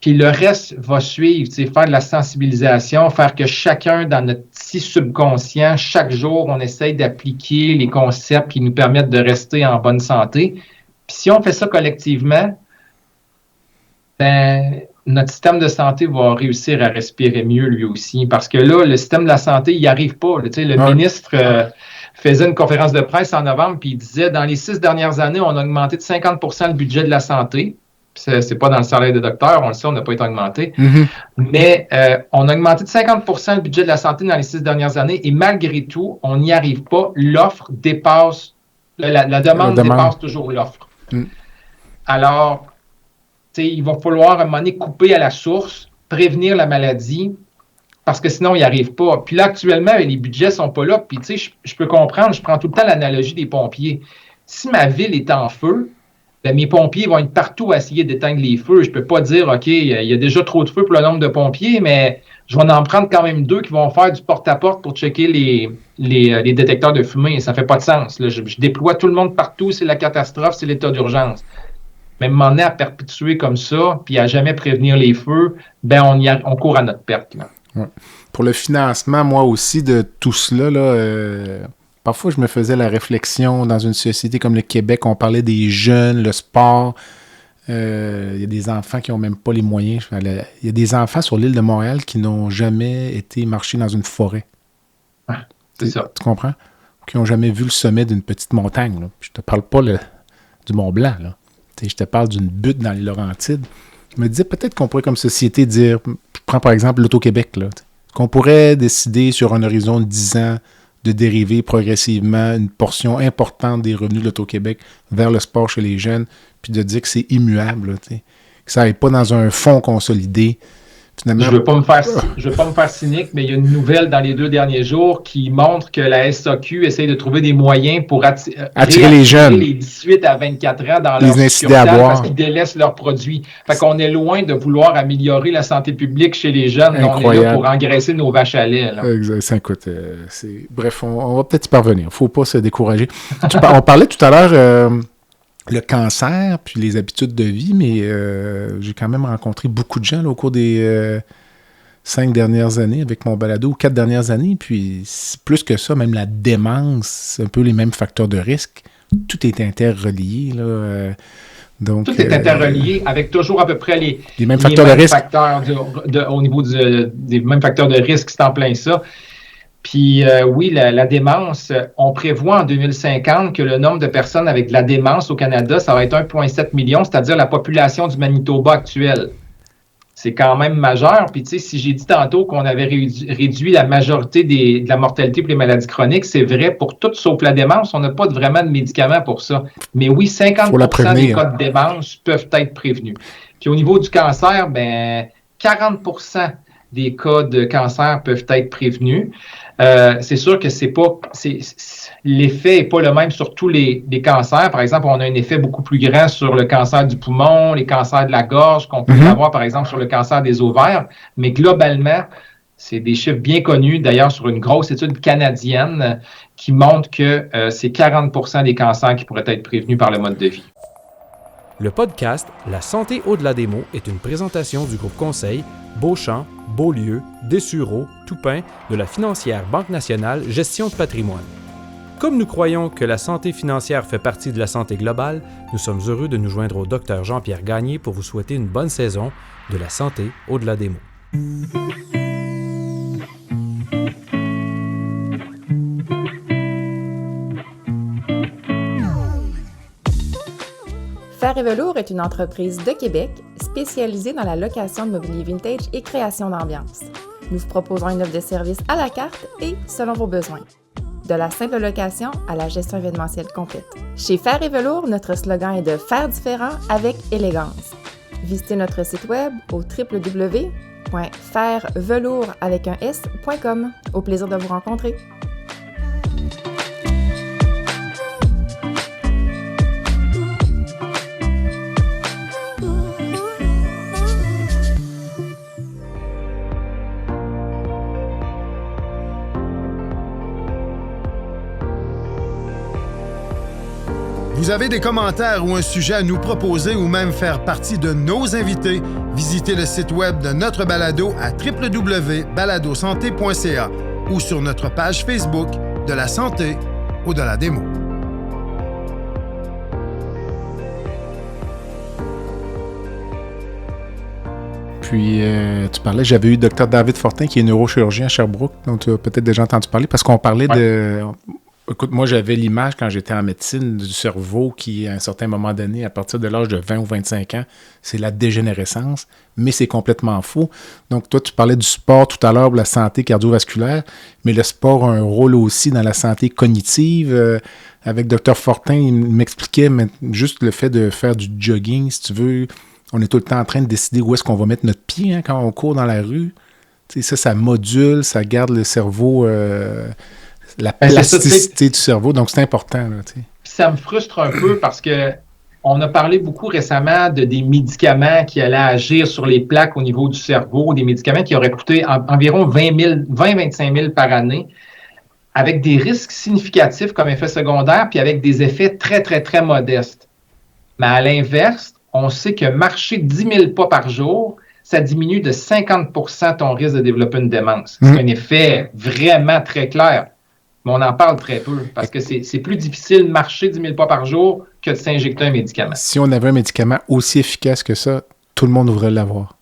Puis le reste va suivre, faire de la sensibilisation, faire que chacun dans notre petit subconscient, chaque jour, on essaye d'appliquer les concepts qui nous permettent de rester en bonne santé. Puis si on fait ça collectivement, ben, notre système de santé va réussir à respirer mieux lui aussi. Parce que là, le système de la santé, il n'y arrive pas. Le ministre faisait une conférence de presse en novembre, puis il disait, dans les 6 dernières années, on a augmenté de 50% le budget de la santé. C'est pas dans le salaire des docteurs, on le sait, on n'a pas été augmenté. Mm-hmm. Mais on a augmenté de 50% le budget de la santé dans les 6 dernières années et malgré tout, on n'y arrive pas. L'offre dépasse, la demande dépasse toujours l'offre. Mm. Alors, il va falloir à un moment donné couper à la source, prévenir la maladie, parce que sinon, il n'y arrive pas. Puis là, actuellement, les budgets ne sont pas là. Puis je peux comprendre, je prends tout le temps l'analogie des pompiers. Si ma ville est en feu, ben, mes pompiers vont être partout à essayer d'éteindre les feux. Je ne peux pas dire, OK, il y a déjà trop de feux pour le nombre de pompiers, mais je vais en prendre quand même 2 qui vont faire du porte-à-porte pour checker les détecteurs de fumée. Ça ne fait pas de sens. Là. Je déploie tout le monde partout, c'est la catastrophe, c'est l'état d'urgence. Mais m'en est à perpétuer comme ça, puis à jamais prévenir les feux, ben on court à notre perte. Là. Ouais. Pour le financement, moi aussi, de tout cela, là, parfois, je me faisais la réflexion, dans une société comme le Québec, on parlait des jeunes, le sport. Il y a des enfants qui n'ont même pas les moyens. Il y a des enfants sur l'île de Montréal qui n'ont jamais été marcher dans une forêt. Ah, c'est ça. Tu comprends? Qui n'ont jamais vu le sommet d'une petite montagne. Là. Je te parle pas du Mont-Blanc. Là. Je te parle d'une butte dans les Laurentides. Je me disais peut-être qu'on pourrait, comme société, dire, je prends par exemple l'Auto-Québec, là, qu'on pourrait décider sur un horizon de 10 ans de dériver progressivement une portion importante des revenus de l'Auto-Québec vers le sport chez les jeunes, puis de dire que c'est immuable, là, que ça n'aille pas dans un fonds consolidé. Finalement, je veux pas me faire cynique, mais il y a une nouvelle dans les 2 derniers jours qui montre que la SAQ essaie de trouver des moyens pour attirer les jeunes, les 18 à 24 ans dans les leur succursale parce qu'ils délaissent leurs produits. Fait qu'on est loin de vouloir améliorer la santé publique chez les jeunes. On est là pour engraisser nos vaches à lait. Là. Exact. Écoute, bref, on va peut-être y parvenir. Il ne faut pas se décourager. On parlait tout à l'heure le cancer puis les habitudes de vie, mais j'ai quand même rencontré beaucoup de gens là, au cours des 5 dernières années avec mon balado, ou 4 dernières années, puis plus que ça, même la démence, c'est un peu les mêmes facteurs de risque. Tout est interrelié, là. Donc, tout est interrelié avec toujours à peu près les mêmes facteurs de risque. Au niveau des mêmes facteurs de risque, c'est en plein ça. Puis oui, la démence, on prévoit en 2050 que le nombre de personnes avec de la démence au Canada, ça va être 1,7 million, c'est-à-dire la population du Manitoba actuelle. C'est quand même majeur. Puis tu sais, si j'ai dit tantôt qu'on avait réduit la majorité de la mortalité pour les maladies chroniques, c'est vrai pour tout sauf la démence. On n'a pas vraiment de médicaments pour ça. Mais oui, 50% des cas de démence peuvent être prévenus. Puis au niveau du cancer, ben 40% des cas de cancer peuvent être prévenus. C'est sûr que l'effet n'est pas le même sur tous les cancers. Par exemple, on a un effet beaucoup plus grand sur le cancer du poumon, les cancers de la gorge, qu'on peut avoir, par exemple, sur le cancer des ovaires. Mais globalement, c'est des chiffres bien connus, d'ailleurs, sur une grosse étude canadienne qui montre que c'est 40% des cancers qui pourraient être prévenus par le mode de vie. Le podcast La santé au-delà des mots est une présentation du groupe conseil Beauchamp, Beaulieu, Dessureau, Toupin de la financière Banque nationale Gestion de patrimoine. Comme nous croyons que la santé financière fait partie de la santé globale, nous sommes heureux de nous joindre au Dr Jean-Pierre Gagné pour vous souhaiter une bonne saison de la santé au-delà des mots. Fer et Velours est une entreprise de Québec spécialisée dans la location de mobilier vintage et création d'ambiance. Nous vous proposons une offre de service à la carte et selon vos besoins. De la simple location à la gestion événementielle complète. Chez Fer et Velours, notre slogan est de faire différent avec élégance. Visitez notre site web au www.fervelours.com. Au plaisir de vous rencontrer. Vous avez des commentaires ou un sujet à nous proposer ou même faire partie de nos invités, visitez le site web de notre balado à www.baladosanté.ca ou sur notre page Facebook de la santé au-delà des mots. Puis, tu parlais, j'avais eu Dr David Fortin, qui est neurochirurgien à Sherbrooke, dont tu as peut-être déjà entendu parler, parce qu'on parlait de... Écoute, moi, j'avais l'image, quand j'étais en médecine, du cerveau qui, à un certain moment donné, à partir de l'âge de 20 ou 25 ans, c'est la dégénérescence, mais c'est complètement faux. Donc, toi, tu parlais du sport tout à l'heure pour la santé cardiovasculaire, mais le sport a un rôle aussi dans la santé cognitive. Avec Dr Fortin, il m'expliquait juste le fait de faire du jogging, si tu veux. On est tout le temps en train de décider où est-ce qu'on va mettre notre pied quand on court dans la rue. Tu sais, ça module, ça garde le cerveau... la plasticité du cerveau, donc c'est important. Là, ça me frustre un peu parce que on a parlé beaucoup récemment des médicaments qui allaient agir sur les plaques au niveau du cerveau, des médicaments qui auraient coûté environ 20-25 000 par année, avec des risques significatifs comme effet secondaire, puis avec des effets très, très, très modestes. Mais à l'inverse, on sait que marcher 10 000 pas par jour, ça diminue de 50 % ton risque de développer une démence. C'est un effet vraiment très clair. Mais on en parle très peu parce que c'est plus difficile de marcher 10 000 pas par jour que de s'injecter un médicament. Si on avait un médicament aussi efficace que ça, tout le monde devrait l'avoir.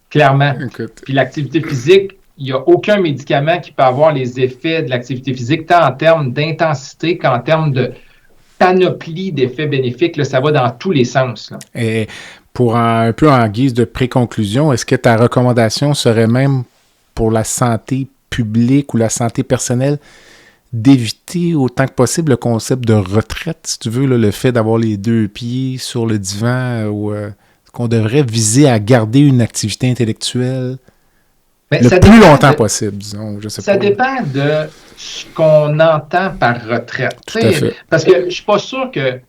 Clairement. Écoute. Puis l'activité physique, il n'y a aucun médicament qui peut avoir les effets de l'activité physique, tant en termes d'intensité qu'en termes de panoplie d'effets bénéfiques. Là, ça va dans tous les sens. Là. Et pour un peu en guise de préconclusion, est-ce que ta recommandation serait même pour la santé publique ou la santé personnelle d'éviter autant que possible le concept de retraite, si tu veux, là, le fait d'avoir les deux pieds sur le divan, ou qu'on devrait viser à garder une activité intellectuelle le plus longtemps possible, disons. Je sais ça pas. Dépend de ce qu'on entend par retraite. Tout à fait. Parce que je suis pas sûr que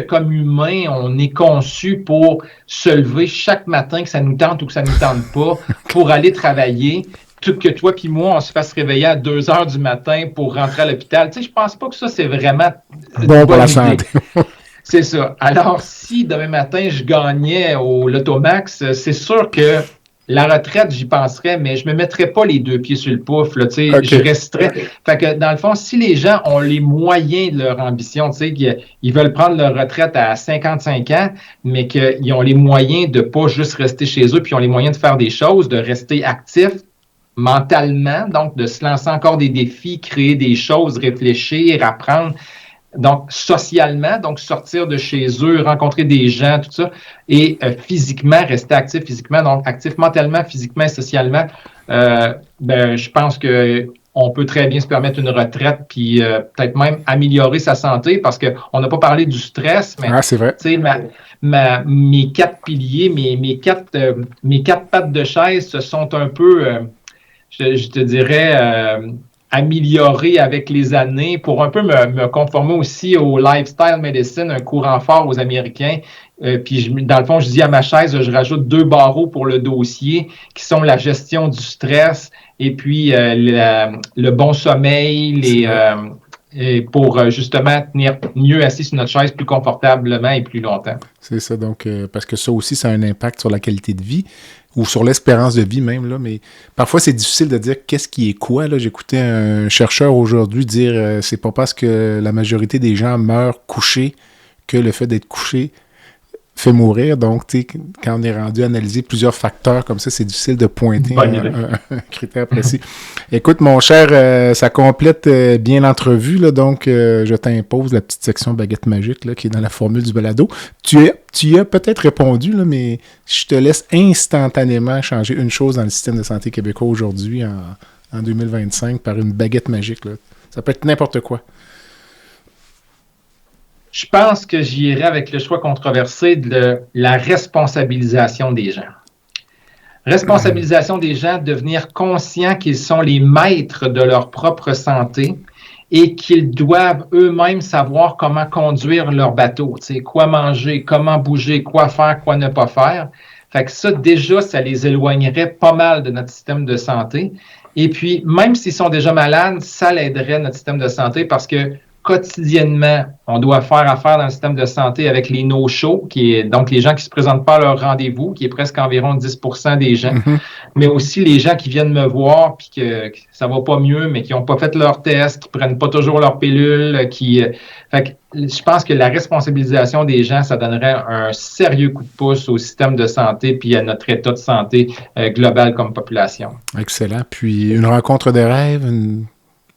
comme humain, on est conçu pour se lever chaque matin, que ça nous tente ou que ça nous tente pas, pour aller travailler. Que toi puis moi, on se fasse réveiller à 2 heures du matin pour rentrer à l'hôpital. Tu sais, je pense pas que ça, c'est vraiment bon pour la santé. C'est ça. Alors, si demain matin, je gagnais au Lotomax, c'est sûr que la retraite, j'y penserais, mais je me mettrais pas les deux pieds sur le pouf. Là, tu sais, je resterais. Fait que, dans le fond, si les gens ont les moyens de leur ambition, tu sais, ils veulent prendre leur retraite à 55 ans, mais qu'ils ont les moyens de pas juste rester chez eux, puis ils ont les moyens de faire des choses, de rester actifs, mentalement, donc de se lancer encore des défis, créer des choses, réfléchir, apprendre. Donc, socialement, donc sortir de chez eux, rencontrer des gens, tout ça, et physiquement, rester actif physiquement, donc actif mentalement, physiquement et socialement, je pense qu'on peut très bien se permettre une retraite, puis peut-être même améliorer sa santé, parce qu'on n'a pas parlé du stress, mais c'est vrai. Tu sais, mes 4 piliers, mes quatre pattes de chaise se sont un peu... je te dirais, améliorer avec les années pour un peu me conformer aussi au lifestyle medicine, un courant fort aux Américains. Puis, dans le fond, je dis à ma chaise, je rajoute 2 barreaux pour le dossier, qui sont la gestion du stress et puis le bon sommeil, et pour justement tenir mieux assis sur notre chaise plus confortablement et plus longtemps. C'est ça, donc, parce que ça aussi, ça a un impact sur la qualité de vie, ou sur l'espérance de vie même, là, mais parfois c'est difficile de dire qu'est-ce qui est quoi. Là. J'écoutais un chercheur aujourd'hui dire c'est pas parce que la majorité des gens meurent couchés que le fait d'être couché fait mourir. Donc, tu sais, quand on est rendu à analyser plusieurs facteurs comme ça, c'est difficile de pointer un critère précis. Écoute, mon cher, ça complète bien l'entrevue, là, donc je t'impose la petite section baguette magique là, qui est dans la formule du balado. Tu y as peut-être répondu, là, mais je te laisse instantanément changer une chose dans le système de santé québécois aujourd'hui, en 2025, par une baguette magique. Là. Ça peut être n'importe quoi. Je pense que j'irai avec le choix controversé de la responsabilisation des gens. Responsabilisation des gens, devenir conscients qu'ils sont les maîtres de leur propre santé et qu'ils doivent eux-mêmes savoir comment conduire leur bateau, tu sais, quoi manger, comment bouger, quoi faire, quoi ne pas faire. Fait que ça, déjà, ça les éloignerait pas mal de notre système de santé. Et puis, même s'ils sont déjà malades, ça l'aiderait notre système de santé parce que quotidiennement, on doit faire affaire dans le système de santé avec les no-shows, qui est donc les gens qui ne se présentent pas à leur rendez-vous, qui est presque environ 10% des gens, mais aussi les gens qui viennent me voir puis que ça va pas mieux, mais qui n'ont pas fait leur test, qui prennent pas toujours leur pilule, fait que je pense que la responsabilisation des gens, ça donnerait un sérieux coup de pouce au système de santé puis à notre état de santé global comme population. Excellent. Puis une rencontre de rêve,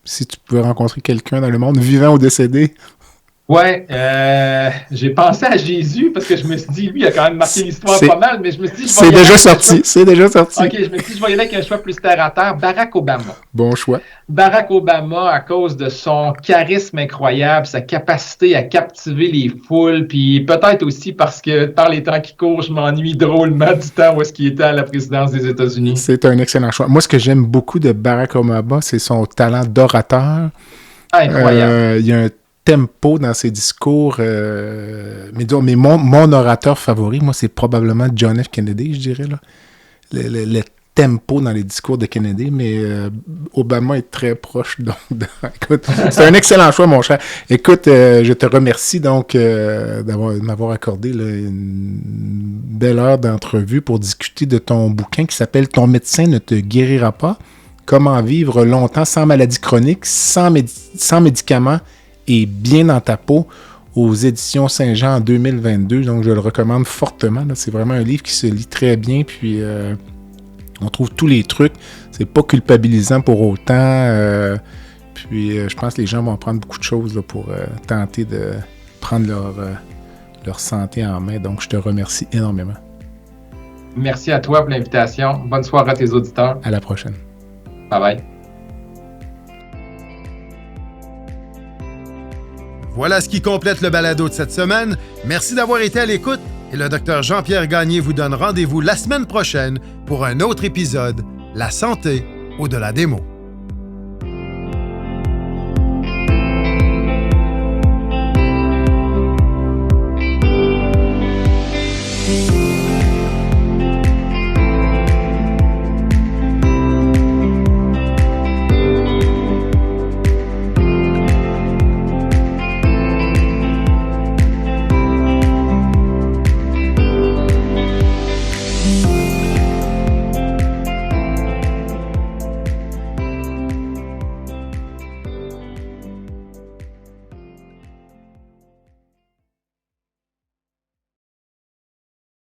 si tu pouvais rencontrer quelqu'un dans le monde, vivant ou décédé. Ouais, j'ai pensé à Jésus parce que je me suis dit, lui, il a quand même marqué l'histoire pas mal, mais je me suis dit... C'est déjà sorti. OK, je me suis dit, je vais y aller avec un choix plus terre à terre. Barack Obama. Bon choix. Barack Obama, à cause de son charisme incroyable, sa capacité à captiver les foules, puis peut-être aussi parce que par les temps qui courent, je m'ennuie drôlement du temps où est-ce qu'il était à la présidence des États-Unis. C'est un excellent choix. Moi, ce que j'aime beaucoup de Barack Obama, c'est son talent d'orateur. Incroyable. Il y a un tempo dans ses discours. Mais mon orateur favori, moi, c'est probablement John F. Kennedy, je dirais. Là. Le tempo dans les discours de Kennedy, mais Obama est très proche. Donc, écoute, c'est un excellent choix, mon cher. Écoute, je te remercie donc de m'avoir accordé là, une belle heure d'entrevue pour discuter de ton bouquin qui s'appelle « Ton médecin ne te guérira pas. Comment vivre longtemps sans maladie chronique, sans médicaments et bien dans ta peau » aux éditions Saint-Jean en 2022. Donc, je le recommande fortement. Là. C'est vraiment un livre qui se lit très bien. Puis, on trouve tous les trucs. C'est pas culpabilisant pour autant. Puis, je pense que les gens vont apprendre beaucoup de choses là, pour tenter de prendre leur santé en main. Donc, je te remercie énormément. Merci à toi pour l'invitation. Bonne soirée à tes auditeurs. À la prochaine. Bye-bye. Voilà ce qui complète le balado de cette semaine. Merci d'avoir été à l'écoute et le Dr Jean-Pierre Gagné vous donne rendez-vous la semaine prochaine pour un autre épisode, La santé au-delà des mots.